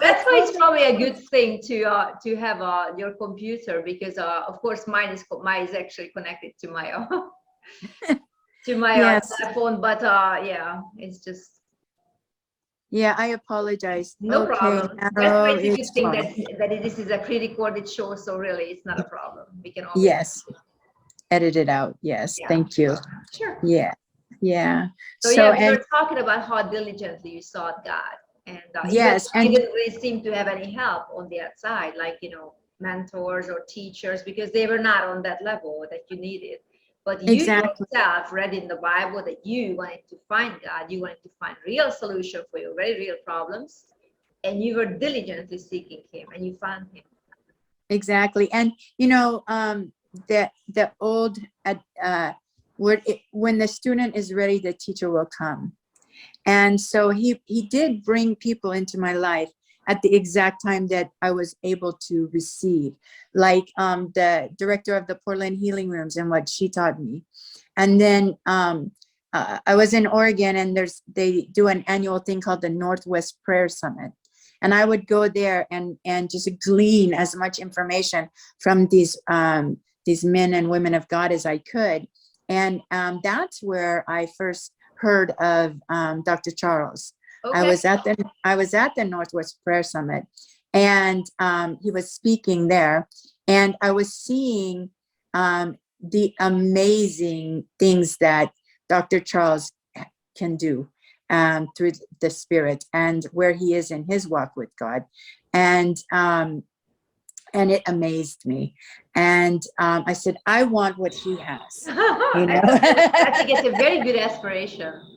That's why it's probably a good thing to have your computer, because of course mine is actually connected to my to my Yes. telephone, but yeah, it's just Yeah, I apologize. no Okay, problem. That's why now it's a good it's thing fine. that this is a pre-recorded show, so really it's not a problem. We can always Yes, edit it out. Yes, yeah, thank you. sure. Yeah, yeah. So yeah, So, we and were talking about how diligently you sought God, and yes, you and didn't really seem to have any help on the outside, like mentors or teachers, because they were not on that level that you needed. But you exactly, yourself read in the Bible that you wanted to find God, you wanted to find real solution for your very real problems, and you were diligently seeking Him, and you found Him. exactly. And the old when the student is ready, the teacher will come. And so he did bring people into my life at the exact time that I was able to receive, like the director of the Portland Healing Rooms and what she taught me. And then I was in Oregon, and they do an annual thing called the Northwest Prayer Summit. And I would go there and just glean as much information from these men and women of God as I could. And that's where I first heard of Dr. Charles. Okay. I was at the Northwest Prayer Summit, and he was speaking there, and I was seeing the amazing things that Dr. Charles can do through the Spirit, and where he is in his walk with God, and it amazed me. And I said, I want what he has. I think it's a very good aspiration.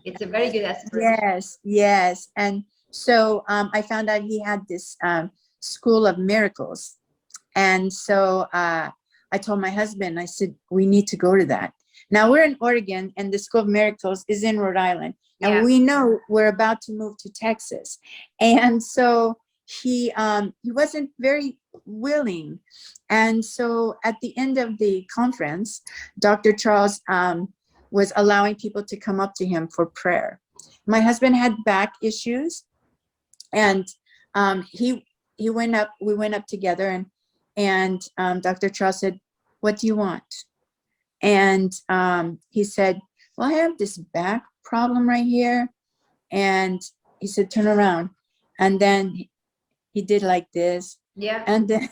It's a very good aspiration. Yes. And so I found out he had this School of Miracles. And so I told my husband, I said, we need to go to that. Now we're in Oregon, and the School of Miracles is in Rhode Island. And we know we're about to move to Texas. And so he wasn't very willing. And so at the end of the conference, Dr. Charles was allowing people to come up to him for prayer. My husband had back issues, and we went up together, and Dr. Charles said, what do you want? And he said, well, I have this back problem right here. And he said, turn around. And then he did like this. Yeah. And then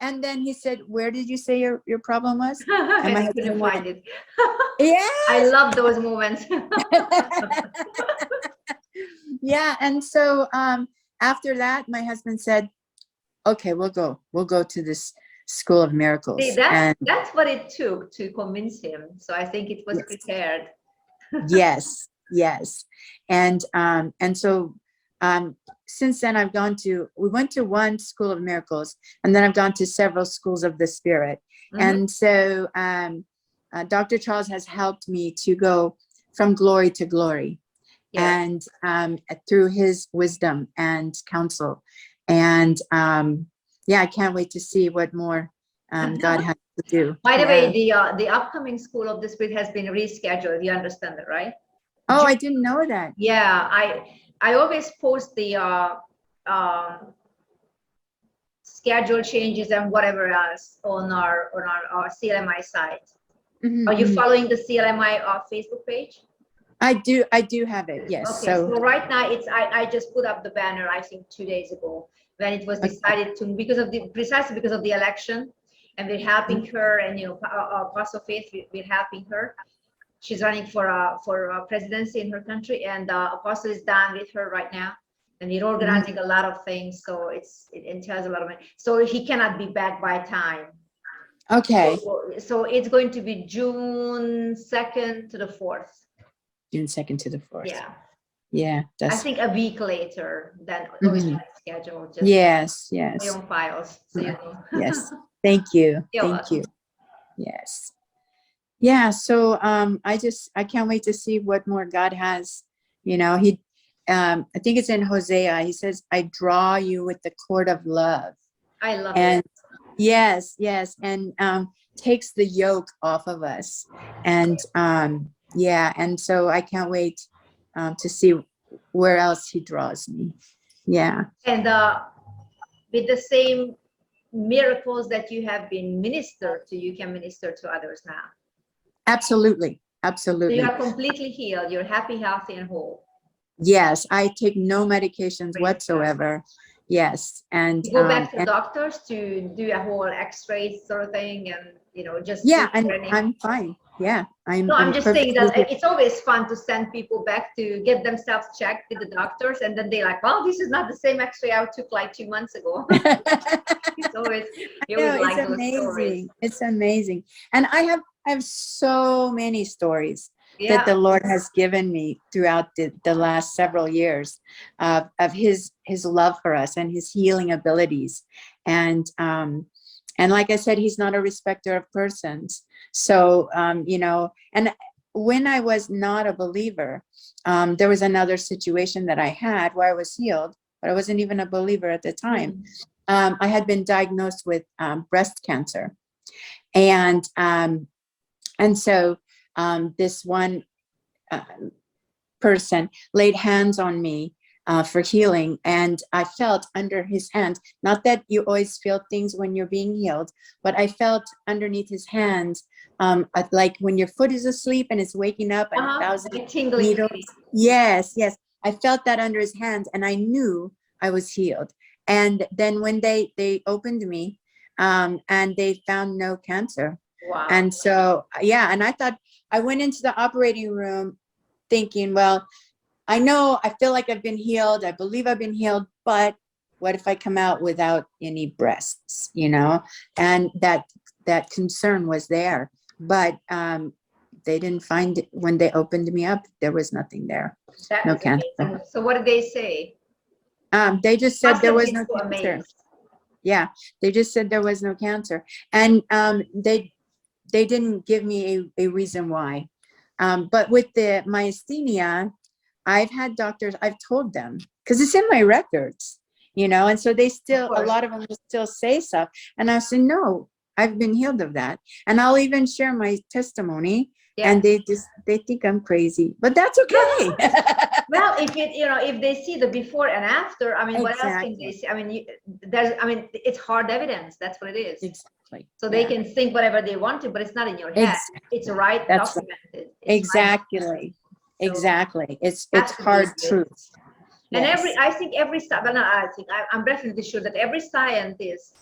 and then he said, where did you say your problem was? And I couldn't find it. Yeah. I love those moments. Yeah. And so after that, my husband said, okay, we'll go to this School of Miracles. See, that's what it took to convince him. So I think it was prepared. Yes. And so since then we went to one School of Miracles, and then I've gone to several schools of the Spirit. Mm-hmm. And so Dr. Charles has helped me to go from glory to glory. Yes. And through his wisdom and counsel. And I can't wait to see what more God has to do. By the way, the upcoming School of the Spirit has been rescheduled. You understand that, right? Oh, I didn't know that. Yeah, I always post the schedule changes and whatever else on our CLMI site. Mm-hmm. Are you following the CLMI Facebook page? I do have it. Yes. Okay. So right now I just put up the banner, I think 2 days ago, when it was decided to, precisely because of the election, and we're helping her, and Apostle Faith, we're helping her. She's running for presidency in her country, and Apostle is down with her right now, and we're organizing a lot of things. So it entails a lot of money. So he cannot be back by time. Okay. So it's going to be June 2nd to the 4th. June 2nd to the 4th. Yeah. Yeah. I think a week later than originally scheduled. Just yes. Your own files. So yes. Thank you. Thank you. Yes. Yeah. So I can't wait to see what more God has. I think it's in Hosea. He says, I draw you with the cord of love. I love it. Yes. And takes the yoke off of us. And and so I can't wait to see where else he draws me. Yeah. And with the same miracles that you have been ministered to, you can minister to others now. Absolutely. So Absolutely. you are completely healed. You're happy, healthy, and whole. Yes. I take no medications whatsoever. Yes. And you go back to doctors to do a whole x-ray sort of thing, and just yeah, and I'm fine. Yeah. I'm just saying perfectly that it's always fun to send people back to get themselves checked with the doctors, and then they're like, well, this is not the same x-ray I took like 2 months ago. It's always, like it's those amazing. stories. It's amazing. And I have so many stories Yeah. that the Lord has given me throughout the last several years of his love for us and his healing abilities. And like I said, he's not a respecter of persons. So, and when I was not a believer, there was another situation that I had where I was healed, but I wasn't even a believer at the time. I had been diagnosed with breast cancer. And so this one person laid hands on me for healing, and I felt under his hand, not that you always feel things when you're being healed, but I felt underneath his hands, like when your foot is asleep and it's waking up and 1,000 needles. Yes. I felt that under his hands, and I knew I was healed. And then when they opened me, and they found no cancer. Wow. And so, yeah, and I went into the operating room thinking, well, I feel like I've been healed. I believe I've been healed, but what if I come out without any breasts, And that concern was there, but they didn't find it when they opened me up. There was nothing there. No cancer. Amazing. So what did they say? They just said there was no cancer. Yeah, they just said there was no cancer, and they didn't give me a reason why. But with the myasthenia, I've had doctors, I've told them, because it's in my records, and so they still, a lot of them will still say stuff. And I said, no, I've been healed of that. And I'll even share my testimony. Yeah. And they think I'm crazy, but that's okay. Well, if they see the before and after, I mean, what else can they see? I mean, it's hard evidence. That's what it is. Exactly. So they can think whatever they want to, but it's not in your head. It's documented. Exactly. Exactly. It's hard truth. And I'm definitely sure that every scientist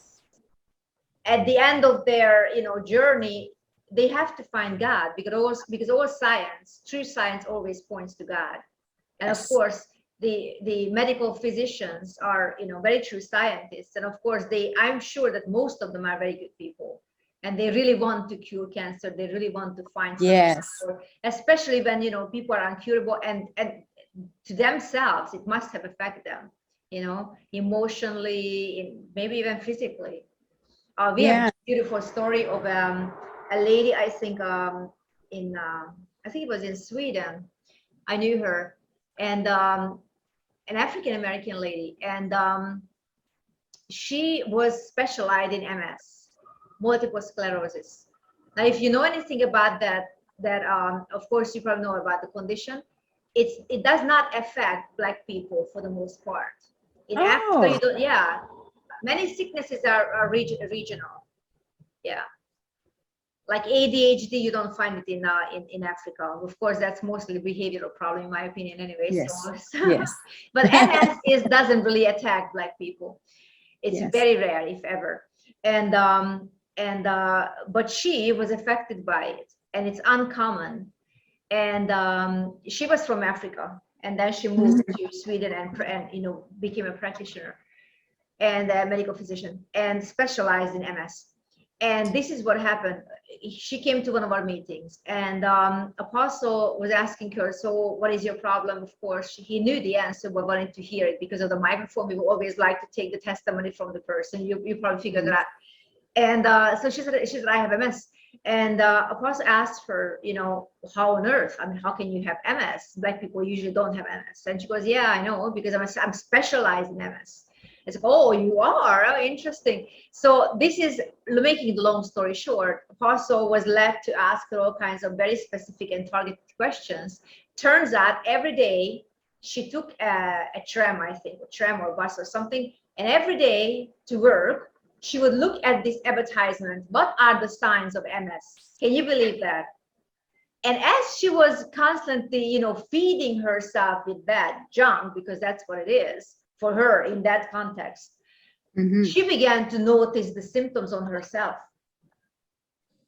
at the end of their journey, they have to find God, because all science, true science, always points to God. And of course, the medical physicians are very true scientists, and of course I'm sure that most of them are very good people, and they really want to cure cancer. They really want to find something, especially when people are incurable, and to themselves it must have affected them, emotionally, maybe even physically. We have a beautiful story of a lady, I think I think it was in Sweden. I knew her, and an African-American lady, and she was specialized in MS, multiple sclerosis. Now, if you know anything about that of course you probably know about the condition. It does not affect Black people for the most part. In Africa, you don't. Yeah, many sicknesses are regional. Yeah, like ADHD, you don't find it in Africa. Of course, that's mostly behavioral problem, in my opinion, anyway. Yes. Yes. But MS doesn't really attack Black people. It's very rare, if ever. And but she was affected by it, and it's uncommon. And she was from Africa, and then she moved to Sweden and became a practitioner and a medical physician and specialized in MS. And this is what happened. She came to one of our meetings, and Apostle was asking her, so what is your problem? Of course, he knew the answer, but wanted to hear it because of the microphone. We always like to take the testimony from the person. You probably figured that out. And so she said, I have MS. And Apostle asked her, how on earth? I mean, how can you have MS? Black people usually don't have MS. And she goes, yeah, I know, because I'm specialized in MS. It's like, oh, you are? Oh, interesting. So this is, making the long story short, Apostle was led to ask her all kinds of very specific and targeted questions. Turns out every day she took a tram, I think, a tram or bus or something, and every day to work, she would look at this advertisement. What are the signs of MS? Can you believe that? And as she was constantly, feeding herself with that junk, because that's what it is for her in that context, she began to notice the symptoms on herself.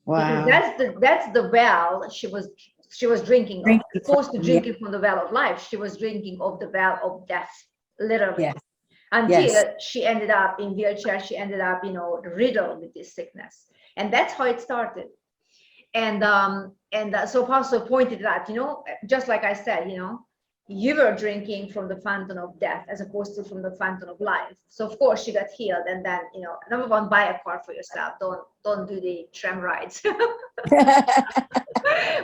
Wow. Because that's the well she was drinking of. Opposed to drinking from the well of life, she was drinking of the well of death, literally. Yes. Until she ended up in wheelchair, she ended up, riddled with this sickness. And that's how it started. And so Pastor pointed out, just like I said, you were drinking from the fountain of death as opposed to from the fountain of life. So of course she got healed. And then, number one, buy a car for yourself. Don't do the tram rides.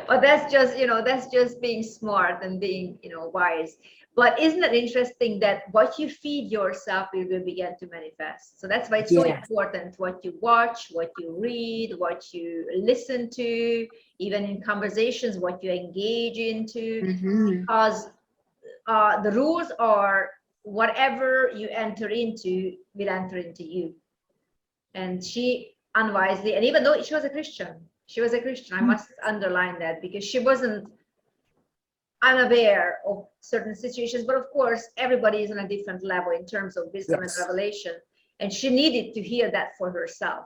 But that's just being smart and being, wise. But isn't it interesting that what you feed yourself will begin to manifest? So that's why it's so important what you watch, what you read, what you listen to, even in conversations, what you engage into, because the rules are whatever you enter into will enter into you. And she unwisely, and even though she was a Christian, I must underline that, because she wasn't unaware of certain situations, but of course everybody is on a different level in terms of wisdom and revelation, and she needed to hear that for herself,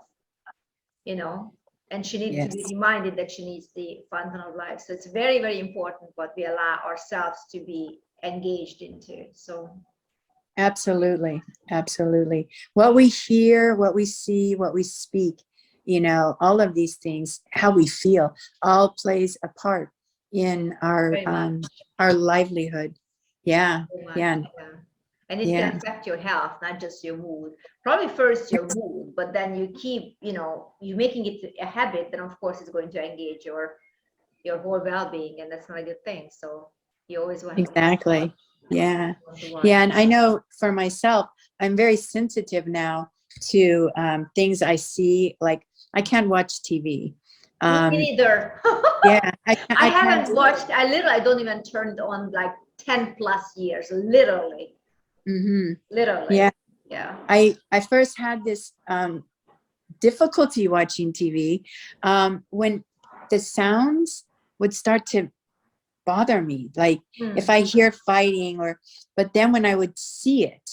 and she needed to be reminded that she needs the fountain of life. So it's very, very important what we allow ourselves to be engaged into. So absolutely what we hear, what we see, what we speak, all of these things, how we feel, all plays a part in our livelihood. And it can affect your health, not just your mood. Probably first your mood, but then you keep, you making it a habit, then of course it's going to engage your whole well-being, and that's not a good thing. So you always want to and I know for myself, I'm very sensitive now to things I see. Like I can't watch TV. Me neither. I haven't watched. I don't even turn it on like 10 plus years. Literally. Literally. I first had this difficulty watching TV when the sounds would start to bother me. Like if I hear fighting, but then when I would see it,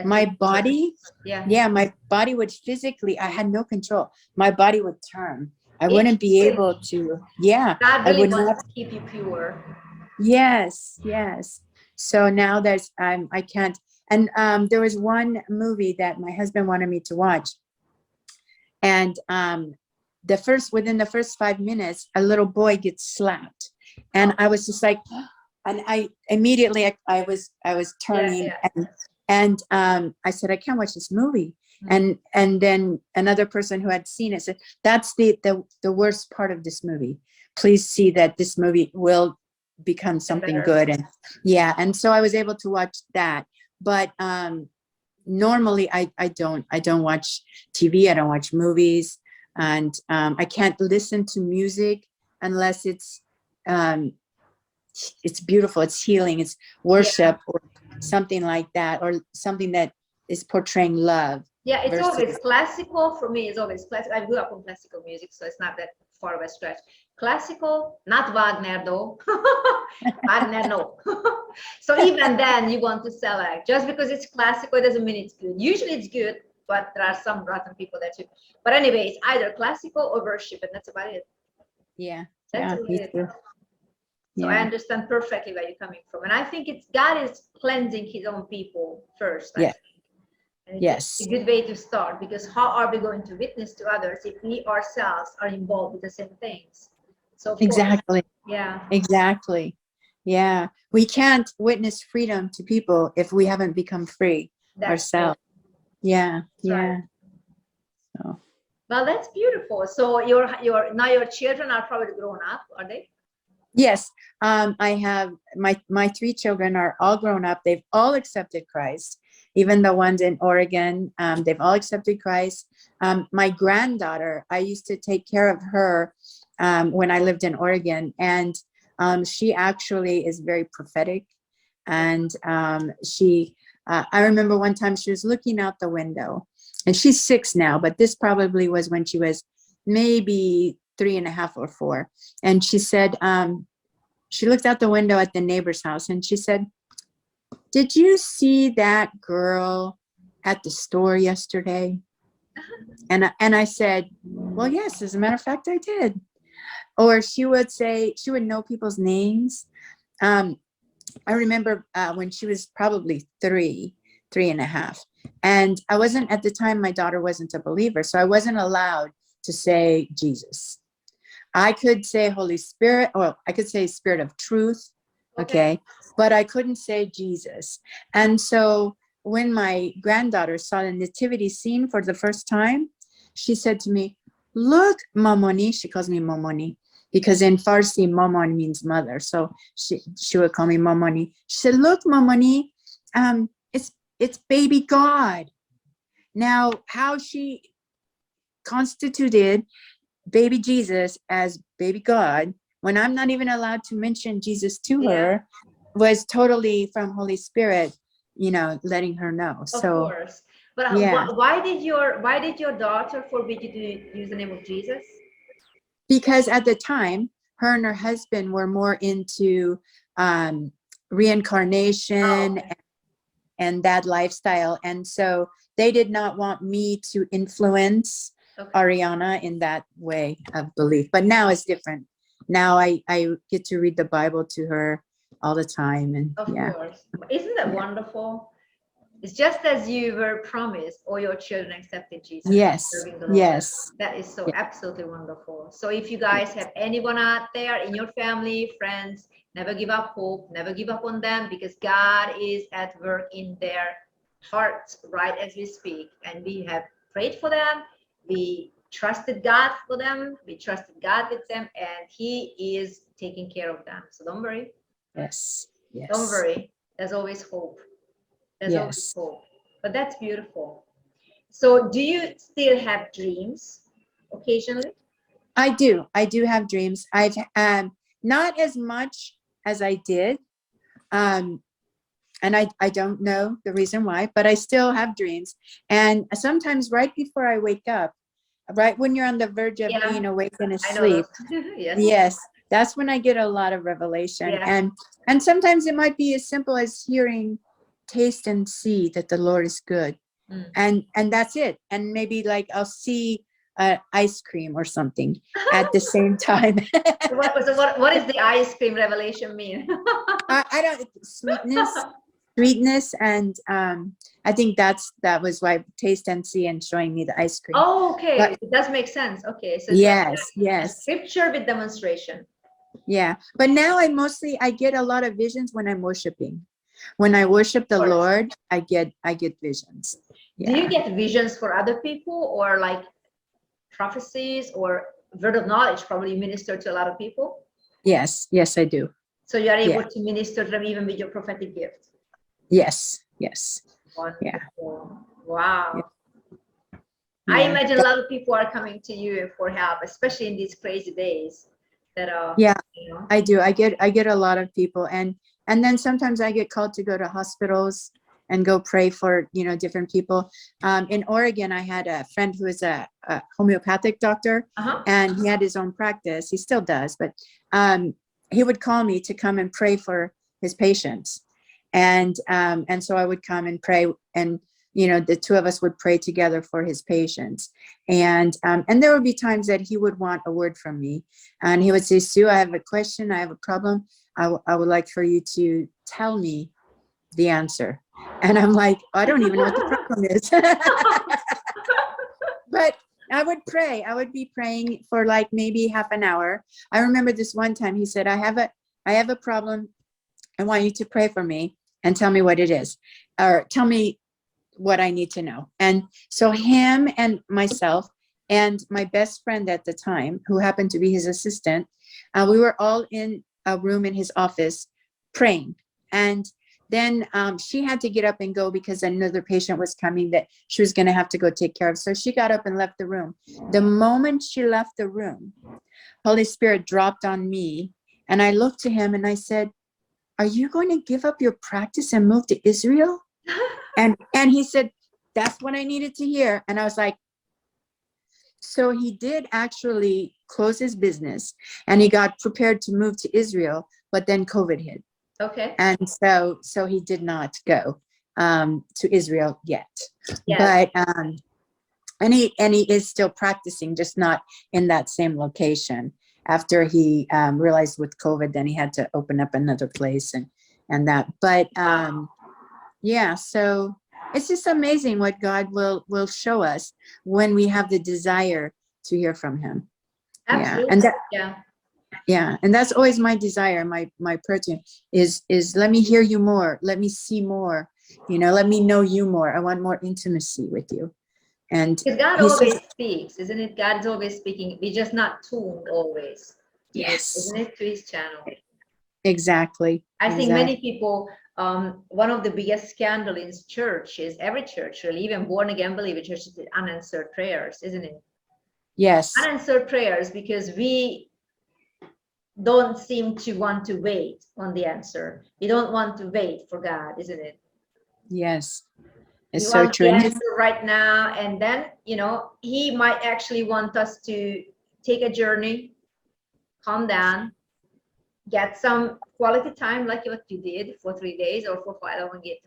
my body, my body would physically, I had no control. My body would turn. I wouldn't be able to, God really wants to keep you pure. Yes. So now I can't. And there was one movie that my husband wanted me to watch. And within the first 5 minutes, a little boy gets slapped. And I was just like, and I immediately, I was turning and I said, I can't watch this movie. And then another person who had seen it said, that's the worst part of this movie. Please see that this movie will become something good. And so I was able to watch that. But normally I don't watch TV. I don't watch movies, and I can't listen to music unless it's beautiful, it's healing, it's worship or something like that, or something that is portraying love. It's always classical. For me, it's always classical. I grew up on classical music, so it's not that far of a stretch. Classical, not Wagner though. Wagner, no. So even then you want to select. Just because it's classical doesn't mean it's good. Usually it's good, but there are some rotten people there too. But anyway, it's either classical or worship, and that's about it. That's really it. So I understand perfectly where you're coming from. And I think God is cleansing his own people first. And it's a good way to start, because how are we going to witness to others if we ourselves are involved with the same things? So exactly. We can't witness freedom to people if we haven't become free ourselves. So. Well, that's beautiful. So now your children are probably grown up, are they? Yes, I have my 3 children are all grown up. They've all accepted Christ. Even the ones in Oregon, they've all accepted Christ. My granddaughter, I used to take care of her when I lived in Oregon, and she actually is very prophetic. And I remember one time she was looking out the window, and she's 6 now, but this probably was when she was maybe 3.5 or 4. And she said, she looked out the window at the neighbor's house and she said, "Did you see that girl at the store yesterday?" And I said, "Well, yes, as a matter of fact, I did." Or she would say, she would know people's names. I remember when she was probably 3.5. And I wasn't, at the time, my daughter wasn't a believer, so I wasn't allowed to say Jesus. I could say Holy Spirit, or I could say Spirit of Truth, okay, but I couldn't say Jesus. And so when my granddaughter saw the nativity scene for the first time, she said to me, "Look, Momoni," she calls me Momoni, because in Farsi, Momon means mother. So she would call me Momoni. She said, "Look, Momoni, it's baby God." Now, how she constituted baby Jesus as baby God, when I'm not even allowed to mention Jesus to her, was totally from Holy Spirit, letting her know. Of course. But yeah. why did your daughter forbid you to use the name of Jesus? Because at the time, her and her husband were more into reincarnation and that lifestyle. And so they did not want me to influence Ariana in that way of belief. But now it's different. Now I get to read the Bible to her all the time. And of course. Isn't that wonderful? It's just as you were promised, all your children accepted Jesus. Yes. Yes. That is so absolutely wonderful. So if you guys have anyone out there in your family, friends, never give up hope, never give up on them, because God is at work in their hearts right as we speak. And we have prayed for them. We trusted God for them. We trusted God with them, and He is taking care of them. So don't worry. Yes. Yes. Don't worry. There's always hope. There's always hope. But that's beautiful. So do you still have dreams occasionally? I do have dreams. I've not as much as I did. And I don't know the reason why, but I still have dreams. And sometimes right before I wake up, right when you're on the verge of being awake and asleep, yes, that's when I get a lot of revelation. And sometimes it might be as simple as hearing, "Taste and see that the Lord is good." And that's it. And maybe like I'll see ice cream or something at the same time. What does the ice cream revelation mean? I don't, sweetness, and I think that was why taste and see and showing me the ice cream. Oh, okay. But it does make sense. Okay. So yes. Scripture with demonstration. Yeah. But now I get a lot of visions when I'm worshiping. When I worship the Lord, I get visions. Do you get visions for other people, or like prophecies or word of knowledge? Probably you minister to a lot of people. Yes, I do. So you are able to minister to them even with your prophetic gift. Yes. Wonderful. Yeah. Wow. I imagine a lot of people are coming to you for help, especially in these crazy days. I do. I get a lot of people, and then sometimes I get called to go to hospitals and go pray for different people. In Oregon, I had a friend who is a homeopathic doctor, and he had his own practice. He still does, but he would call me to come and pray for his patients, and so I would come and pray, and the two of us would pray together for his patients. And there would be times that he would want a word from me, and he would say, "Sue, I have a question. I have a problem. I would like for you to tell me the answer." And I'm like, "I don't even know what the problem is." But I would pray. I would be praying for like maybe half an hour. I remember this one time he said, I have a problem. I want you to pray for me and tell me what it is, or tell me what I need to know. And so him and myself and my best friend at the time, who happened to be his assistant, we were all in a room in his office praying. And then she had to get up and go because another patient was coming that she was going to have to go take care of. So she got up and left the room. The moment she left the room, Holy Spirit dropped on me, and I looked to him and I said, are you going to give up your practice and move to Israel? And he said, that's what I needed to hear. And I was like, so he did actually close his business and he got prepared to move to Israel, but then COVID hit. Okay. And so he did not go to Israel yet. Yes. But and he is still practicing, just not in that same location. After he realized with COVID, then he had to open up another place and that. But yeah, so it's just amazing what God will show us when we have the desire to hear from him. Absolutely. Yeah, and that's always my desire. My prayer to him is let me hear you more, let me see more, let me know you more. I want more intimacy with you. And because God always speaks, isn't it? God's always speaking. We're just not tuned always. Yes. Isn't it, to his channel? Exactly. I think many people, one of the biggest scandal in church is, every church, really, even born again believer churches, is unanswered prayers, isn't it? Yes. Unanswered prayers, because we don't seem to want to wait on the answer. We don't want to wait for God, isn't it? Yes. It's we so want true. The answer right now, and then he might actually want us to take a journey, calm down, get some quality time like what you did for 3 days or for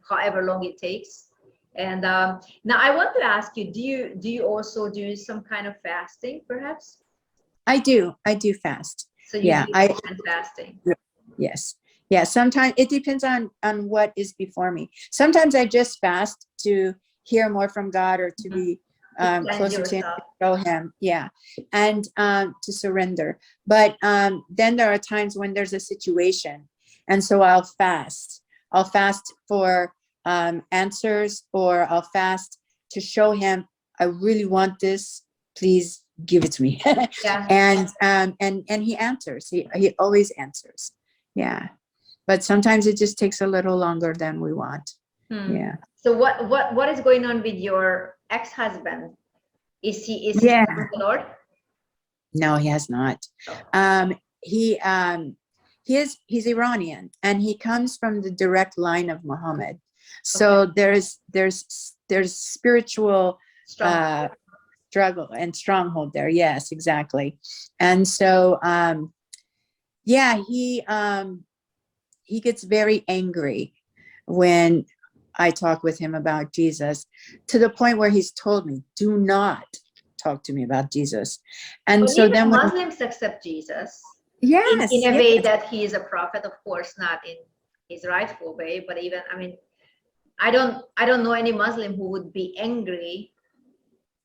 however long it takes. And now I want to ask you, do you also do some kind of fasting, perhaps? I do fast. So you do fasting. Yes. Yeah, sometimes it depends on what is before me. Sometimes I just fast to hear more from God, or to be closer to him, to show him. Yeah. And to surrender. But then there are times when there's a situation, and so I'll fast for answers, or I'll fast to show him, I really want this, please give it to me. Yeah. And he answers. He always answers. Yeah. But sometimes it just takes a little longer than we want. Yeah. So what is going on with your ex-husband? Is he with the Lord? No, he has not. He's Iranian, and he comes from the direct line of Muhammad. So there's spiritual struggle and stronghold there. Yes, exactly. And so he gets very angry when I talk with him about Jesus, to the point where he's told me, do not talk to me about Jesus. And so then Muslims accept Jesus. Yes. In a way that he is a prophet, of course, not in his rightful way, but even, I don't know any Muslim who would be angry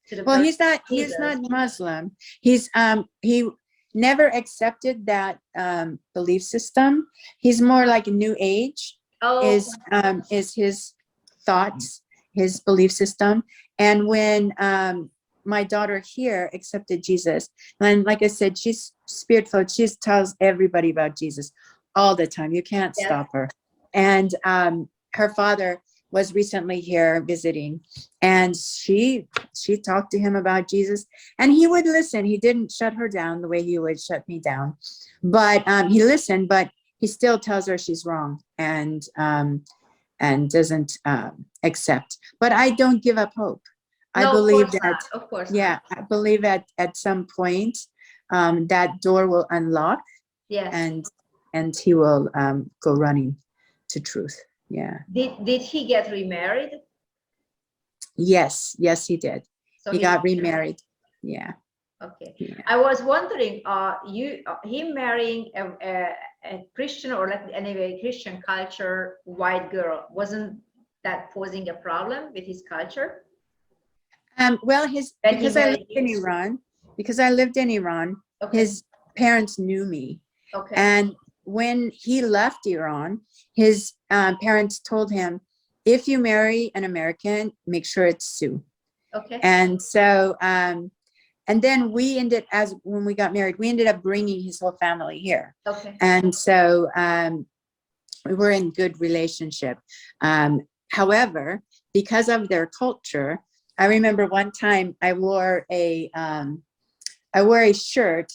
to the he's not Muslim. He never accepted that belief system. He's more like a New Age. Is his thoughts, his belief system. And when my daughter here accepted Jesus, and like I said, she's spirit-filled, she tells everybody about Jesus all the time. You can't stop her. And her father was recently here visiting, and she talked to him about Jesus, and he would listen. He didn't shut her down the way he would shut me down, but he listened, but he still tells her she's wrong, and doesn't accept. But I don't give up hope. I believe that, of course. Yeah, I believe at some point that door will unlock. Yes. And he will go running to truth. Yeah. Did he get remarried? Yes, he did. So he got remarried. Yeah. Okay. Yeah. I was wondering, him marrying a Christian, or like anyway Christian culture white girl, wasn't that posing a problem with his culture? Well, because I lived in Iran, his parents knew me. Okay. And when he left Iran, his parents told him, if you marry an American, make sure it's Sue. Okay. And so, and then when we got married, we ended up bringing his whole family here. Okay. And so we were in good relationship. However, because of their culture, I remember one time I wore a shirt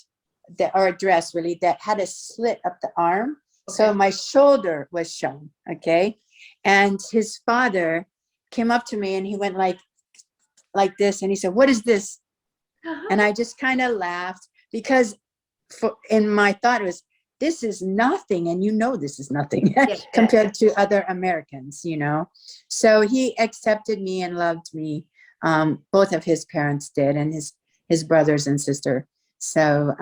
or a dress really that had a slit up the arm, So my shoulder was shown, okay? And his father came up to me and he went like this. And he said, "What is this?" And I just kind of laughed because in my thought it was, this is nothing. And this is nothing compared to other Americans, So he accepted me and loved me. Both of his parents did, and his brothers and sister. So,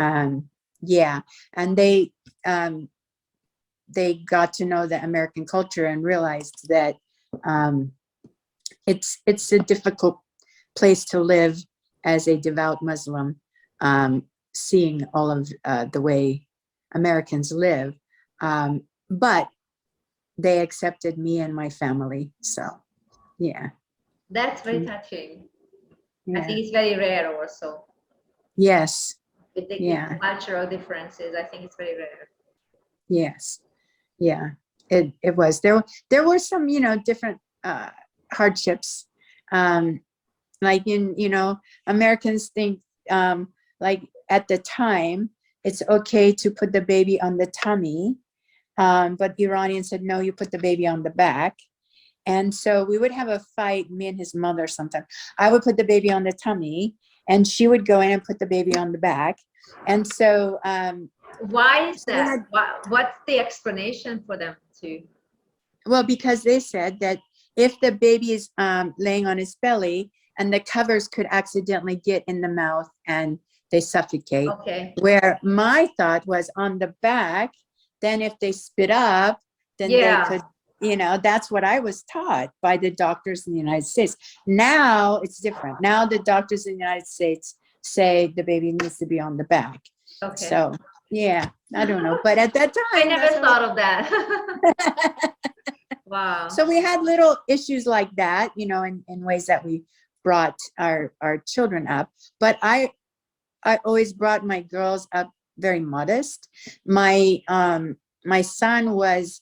yeah. And they got to know the American culture and realized that it's a difficult place to live as a devout Muslim, seeing all of the way Americans live. But they accepted me and my family. So, yeah. That's very touching. Yeah. I think it's very rare also. Yes. With the cultural differences, I think it's very rare. Yes. Yeah. It was. There were some, different hardships. Like Americans think like at the time it's okay to put the baby on the tummy. But Iranians said, no, you put the baby on the back. And so we would have a fight, me and his mother sometimes. I would put the baby on the tummy and she would go in and put the baby on the back. And so why is that? What's the explanation for them to? Well, because they said that if the baby is laying on his belly and the covers could accidentally get in the mouth and they suffocate. Okay. Where my thought was on the back, then if they spit up, then they could, that's what I was taught by the doctors in the United States. Now it's different. Now the doctors in the United States say the baby needs to be on the back. Okay. So, yeah, I don't know. But at that time, I never thought of that. Wow. So we had little issues like that, in ways that we brought our children up. But I always brought my girls up very modest. My son was,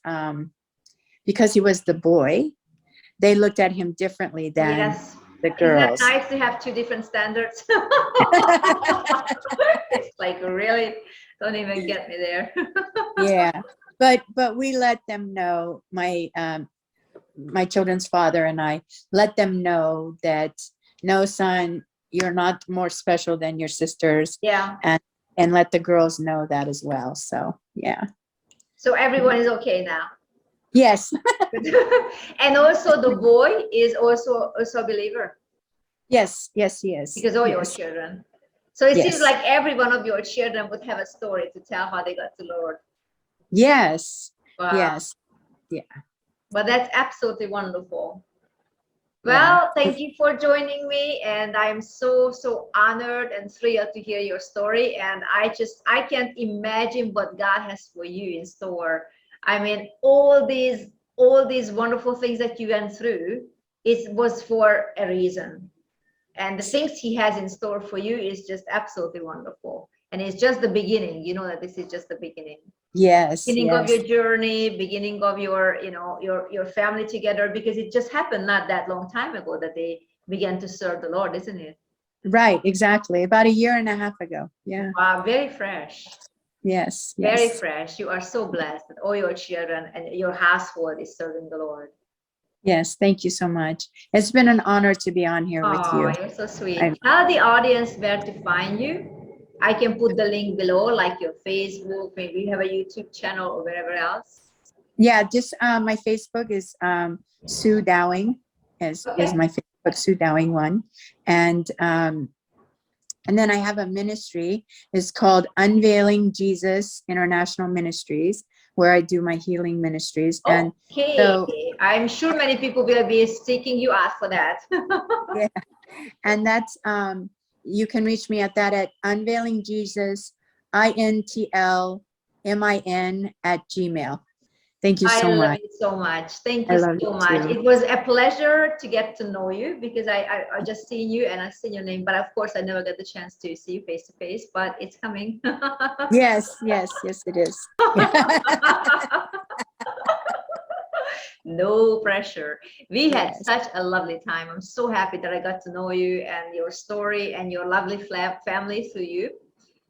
because he was the boy, they looked at him differently than the girls. Isn't that nice to have two different standards? It's like, really, don't even get me there. Yeah, but we let them know, my children's father and I let them know that, no, son, you're not more special than your sisters. Yeah. And let the girls know that as well. So, yeah. So everyone is okay now. Yes. And also the boy is also a believer. Yes, he is. Because all your children. So it seems like every one of your children would have a story to tell how they got to the Lord. Yes. Wow. Yes. Yeah. But that's absolutely wonderful. Well, thank you for joining me, and I'm so honored and thrilled to hear your story. And I can't imagine what God has for you in store. I mean, all these wonderful things that you went through, it was for a reason. And the things He has in store for you is just absolutely wonderful. And it's just the beginning. You know that this is just the beginning. Yes. Beginning of your journey, beginning of your, your family together, because it just happened not that long time ago that they began to serve the Lord, isn't it? Right, exactly. About 1.5 years ago. Yeah. Wow, very fresh. Yes. Very fresh. You are so blessed that all your children and your household is serving the Lord. Yes, thank you so much. It's been an honor to be on here with you. Oh, you're so sweet. Tell the audience where to find you. I can put the link below, like your Facebook, maybe you have a YouTube channel or wherever else. Yeah, just my Facebook is Sue Dowing is my Facebook, Sue Dowing 1. And then I have a ministry. It's called Unveiling Jesus International Ministries, where I do my healing ministries. And so I'm sure many people will be seeking you out for that. Yeah, and that's you can reach me at that at UnveilingJesusIntl@gmail. Thank you so much. I love you so much. Thank you so much. It was a pleasure to get to know you, because I just seen you and I seen your name, but of course I never get the chance to see you face to face, but it's coming. Yes, it is. No pressure. We had such a lovely time. I'm so happy that I got to know you and your story and your lovely family through you.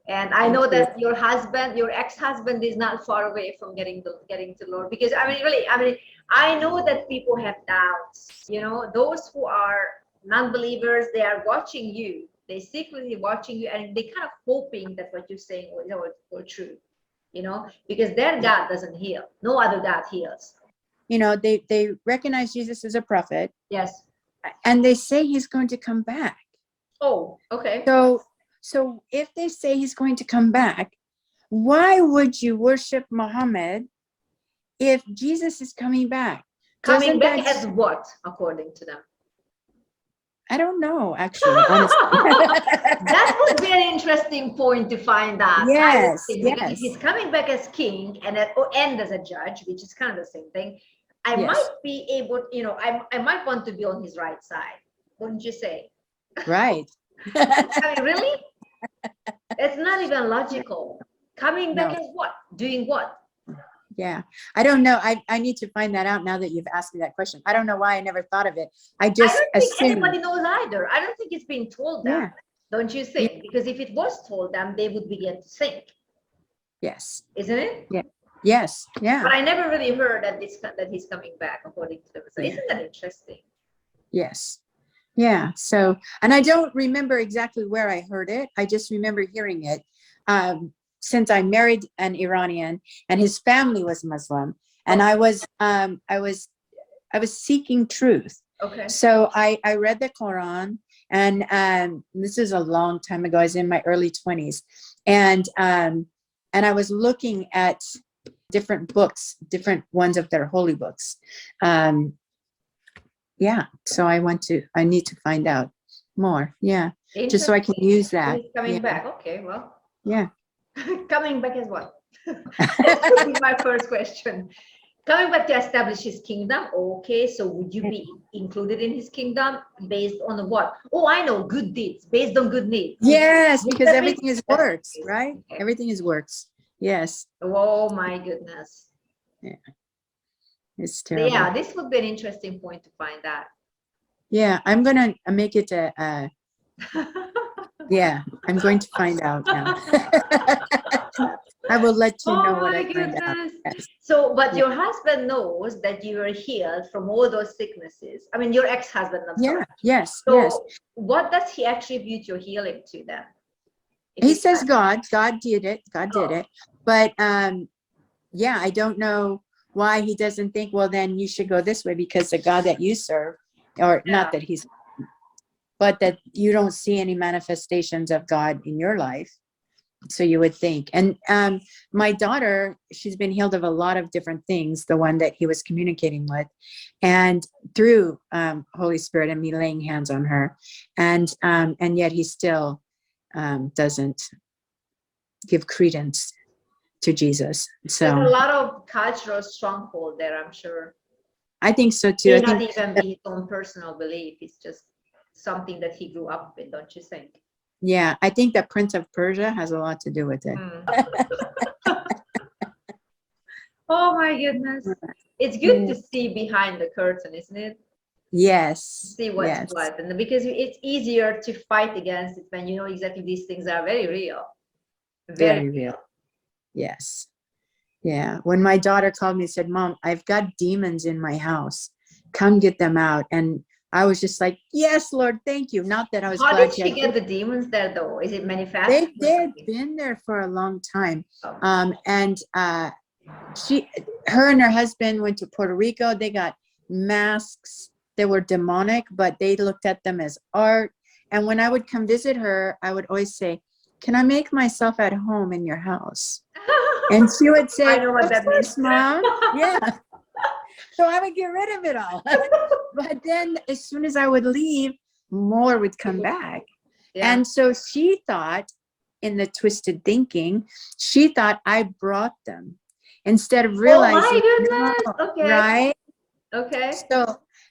And I know that your husband, your ex-husband, is not far away from getting to Lord. Because I mean, really, I mean, I know that people have doubts. You know, those who are non-believers, they are watching you. They secretly watching you, and they kind of hoping that what you're saying will true. You know, because their God doesn't heal. No other God heals. You know, they recognize Jesus as a prophet. Yes. And they say he's going to come back. Oh, okay. So if they say he's going to come back, why would you worship Muhammad if Jesus is coming back? Coming back as what, according to them? I don't know, actually, honestly. That would be an interesting point to find out. Yes, because if he's coming back as king and as a judge, which is kind of the same thing, I might be able, you know, I might want to be on his right side, wouldn't you say? Right. I mean, really? It's not even logical. Coming back as what? Doing what? Yeah, I don't know. I need to find that out now that you've asked me that question. I don't know why I never thought of it. I don't think anybody knows either. I don't think it's been told them. Don't you think? Yeah. Because if it was told them, they would begin to think. Yes. Isn't it? Yeah. Yes. Yeah. But I never really heard that he's coming back, according to them. So isn't that interesting? Yes. Yeah. So, and I don't remember exactly where I heard it. I just remember hearing it. Since I married an Iranian and his family was Muslim, and I was seeking truth. Okay. So I read the Quran, and this is a long time ago. I was in my early 20s, and I was looking at different books, different ones of their holy books. Yeah. So I need to find out more. Yeah. Just so I can use that. He's coming back. Okay. Well. Yeah. Coming back as what? That would be my first question. Coming back to establish his kingdom. Okay, so would you be included in his kingdom based on what? Oh, I know, good deeds, based on good deeds. Yes, because everything is works, right? Okay. Everything is works. Yes. Oh my goodness. Yeah. It's terrible. Yeah, this would be an interesting point to find out. Yeah, I'm gonna make it a yeah, I'm going to find out now. I will let you know what I find out. Yes. So, but your husband knows that you are healed from all those sicknesses. I mean, your ex-husband. Yeah. Yes. So, yes. What does he attribute your healing to then? He says God did it. God did it. But yeah, I don't know why he doesn't think, well, then you should go this way because the God that you serve, or not that he's, but that you don't see any manifestations of God in your life. So you would think. And my daughter, she's been healed of a lot of different things, the one that he was communicating with, and through Holy Spirit and me laying hands on her. And yet he still doesn't give credence to Jesus. So there's a lot of cultural stronghold there, I'm sure. I think so too. It may not even be his own personal belief. It's just something that he grew up with, don't you think? Yeah, I think that Prince of Persia has a lot to do with it. Oh my goodness. It's good to see behind the curtain, isn't it? Yes. See what's what. And because it's easier to fight against it when you know exactly these things are very real. Very real. Yes. Yeah. When my daughter called me and said, Mom, I've got demons in my house. Come get them out. And I was just like, yes, Lord, thank you. Not that I was How glad did she get the demons there, though? Is it manifest? They've been there for a long time. Oh. Her and her husband went to Puerto Rico. They got masks. They were demonic, but they looked at them as art. And when I would come visit her, I would always say, can I make myself at home in your house? And she would say, I know what that means, Mom. Yeah. So I would get rid of it all. But then as soon as I would leave, more would come back. Yeah. And so she thought, in the twisted thinking, she thought I brought them instead of realizing. Oh my goodness. Okay. Right? Okay.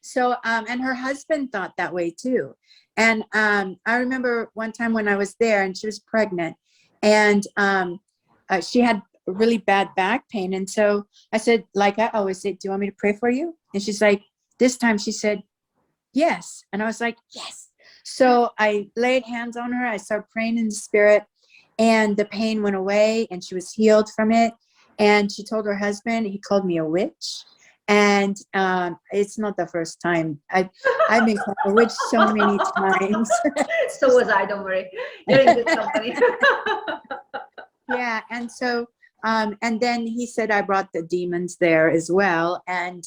So and her husband thought that way too. And I remember one time when I was there and she was pregnant, and she had really bad back pain. And so I said, like I always say, do you want me to pray for you? And she's like, this time she said, yes. And I was like, yes. So I laid hands on her. I started praying in the spirit. and the pain went away and she was healed from it. And she told her husband, he called me a witch. And it's not the first time. I've been called a witch so many times. So was I, don't worry. You're in good company. Yeah. And so, and then he said, I brought the demons there as well. And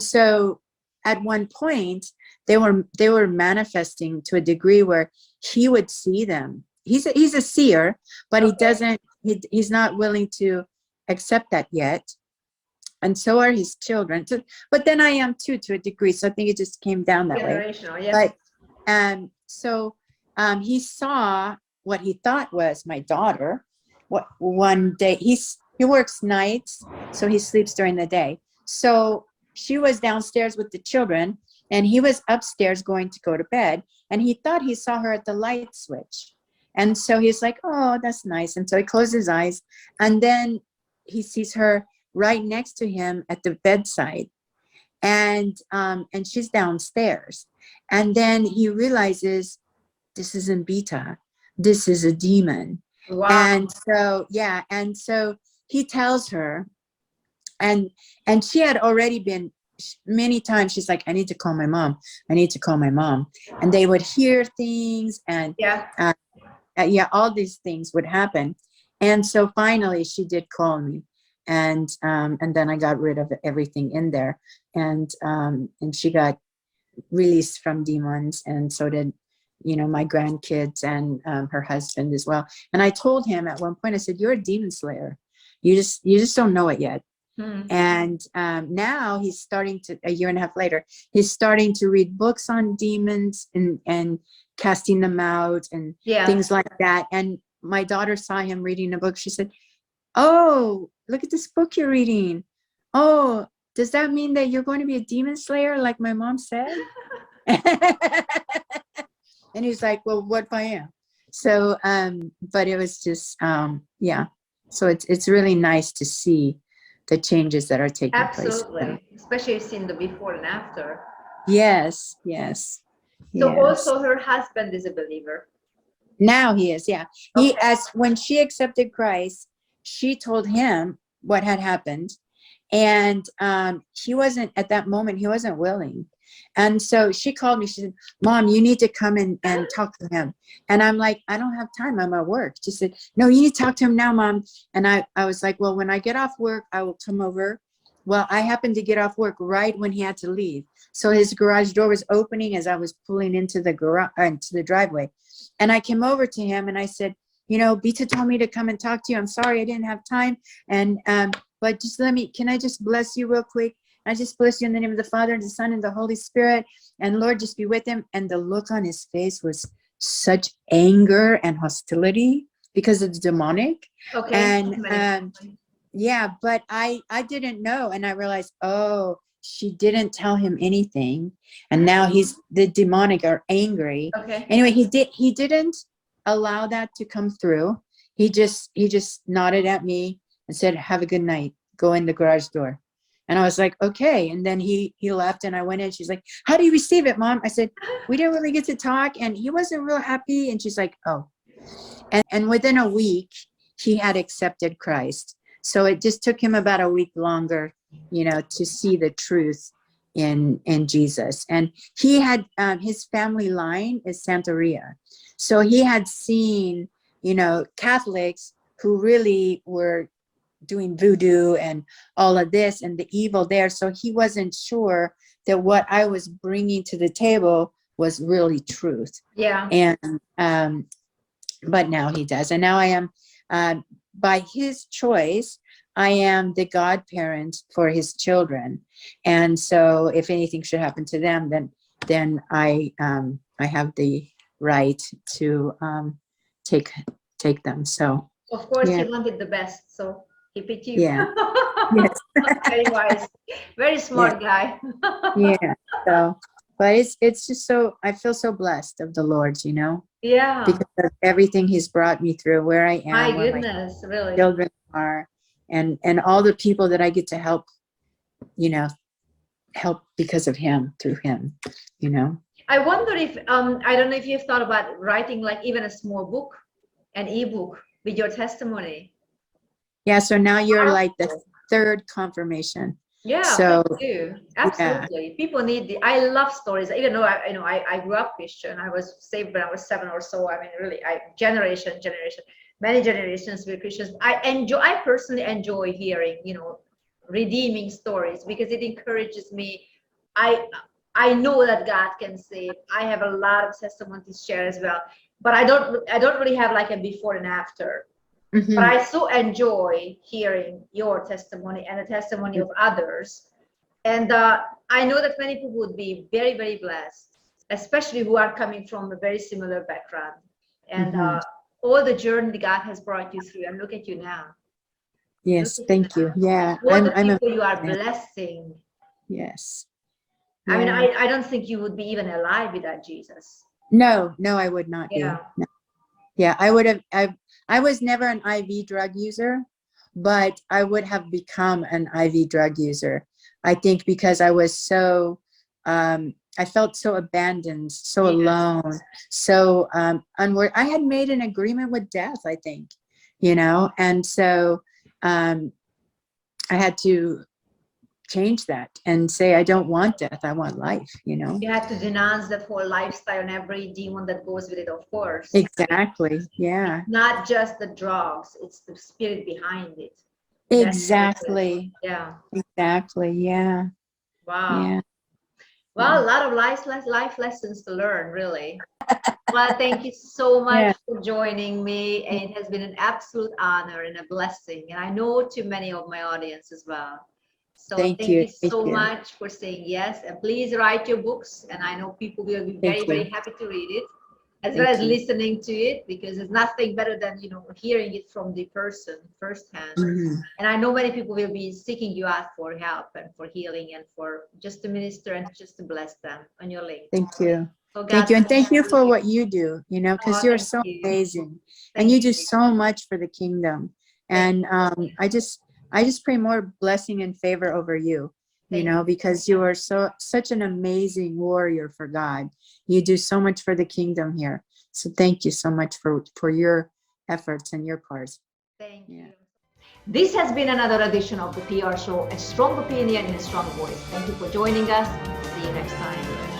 so at one point they were manifesting to a degree where he would see them. He's a seer, but Okay. he's not willing to accept that yet. And so are his children. So, but then I am too, to a degree. So I think it just came down that way. Generational, yes. But so he saw what he thought was my daughter. What one day he works nights, so he sleeps during the day. So she was downstairs with the children, and he was upstairs going to go to bed. And he thought he saw her at the light switch. And so he's like, oh, that's nice. And so he closed his eyes, and then he sees her right next to him at the bedside, and she's downstairs. And then he realizes, this isn't Beta, this is a demon. Wow. And so and so he tells her, and she had already been many times, she's like, I need to call my mom, and they would hear things, and all these things would happen. And so finally she did call me, and then I got rid of everything in there, and she got released from demons, and so did my grandkids, and her husband as well. And I told him at one point, I said, you're a demon slayer, you just don't know it yet. And now he's starting to, a year and a half later, he's starting to read books on demons and casting them out and things like that. And my daughter saw him reading a book. She said, oh, look at this book you're reading. Oh, does that mean that you're going to be a demon slayer like my mom said? And he's like, well, what if I am? So, but it was just, so it's really nice to see the changes that are taking place. Absolutely, especially seeing the before and after. Yes. So also her husband is a believer. Now he is, yeah. He, as when she accepted Christ, she told him what had happened, and he wasn't, at that moment, he wasn't willing. And so she called me, she said, Mom, you need to come and talk to him. And I'm like, I don't have time, I'm at work. She said, no, you need to talk to him now, Mom. And I was like, well, when I get off work, I will come over. Well, I happened to get off work right when he had to leave. So his garage door was opening as I was pulling into the garage, into the driveway. And I came over to him and I said, Bita told me to come and talk to you. I'm sorry, I didn't have time. And, but just can I just bless you real quick? I just bless you in the name of the Father and the Son and the Holy Spirit. And Lord, just be with him. And the look on his face was such anger and hostility because it's demonic. Okay. And but I didn't know. And I realized, oh, she didn't tell him anything. And now the demonic are angry. Okay. Anyway, he didn't allow that to come through. He just nodded at me and said, have a good night. Go in the garage door. And I was like, okay. And then he left and I went in. She's like, how do you receive it, Mom? I said, we didn't really get to talk. And he wasn't real happy. And she's like, oh. And within a week, he had accepted Christ. So it just took him about a week longer, to see the truth in Jesus. And he had, his family line is Santeria. So he had seen, Catholics who really were doing voodoo and all of this and the evil there. So he wasn't sure that what I was bringing to the table was really truth. Yeah. And, but now he does. And now I am, by his choice, I am the godparent for his children. And so if anything should happen to them, then I have the right to, take them. So of course he wanted the best. So he picked you. Yeah. Yes. Very wise. Very smart guy. Yeah. So, but it's just so, I feel so blessed of the Lord, Yeah. because of everything he's brought me through, where I am, My where goodness, my really. children are, and all the people that I get to help, help because of him, through him, I wonder if, I don't know if you've thought about writing like even a small book an ebook with your testimony. Yeah, so now you're like the third confirmation. Yeah, so thank you. Absolutely. Yeah. People need I love stories. Even though I grew up Christian, I was saved when I was 7 or so. I mean, really, many generations were Christians. I personally enjoy hearing, redeeming stories because it encourages me. I know that God can save. I have a lot of testimony to share as well, but I don't really have like a before and after. Mm-hmm. But I so enjoy hearing your testimony and the testimony of others. And I know that many people would be very, very blessed, especially who are coming from a very similar background. And all the journey God has brought you through. And look at you now. Yes, thank you. Yeah. All the people you are blessing. Yes. I mean, I don't think you would be even alive without Jesus. No, I would not be. No. Yeah, I would have. I was never an IV drug user, but I would have become an IV drug user. I think because I was so, I felt so abandoned, so alone, so unworthy. I had made an agreement with death, I think, and so I had to change that and say, I don't want death, I want life, You have to denounce that whole lifestyle and every demon that goes with it, of course. Exactly. Yeah. It's not just the drugs, it's the spirit behind it. Exactly. Yeah. Exactly. Yeah. Wow. Yeah. Well, a lot of life lessons to learn, really. Well, thank you so much for joining me. And it has been an absolute honor and a blessing. And I know to many of my audience as well. So thank you so much for saying yes. And please write your books. And I know people will be very, very happy to read it, as well as listening to it, because there's nothing better than, hearing it from the person firsthand. And I know many people will be seeking you out for help and for healing and for just to minister and just to bless them on your link. Thank you. So thank you. And thank you for what you do, because you're so amazing and you do so much for the kingdom. And I just pray more blessing and favor over you, because you are such an amazing warrior for God. You do so much for the kingdom here. So thank you so much for your efforts and your parts. Thank you. This has been another edition of the PR show, A Strong Opinion in a Strong Voice. Thank you for joining us. See you next time.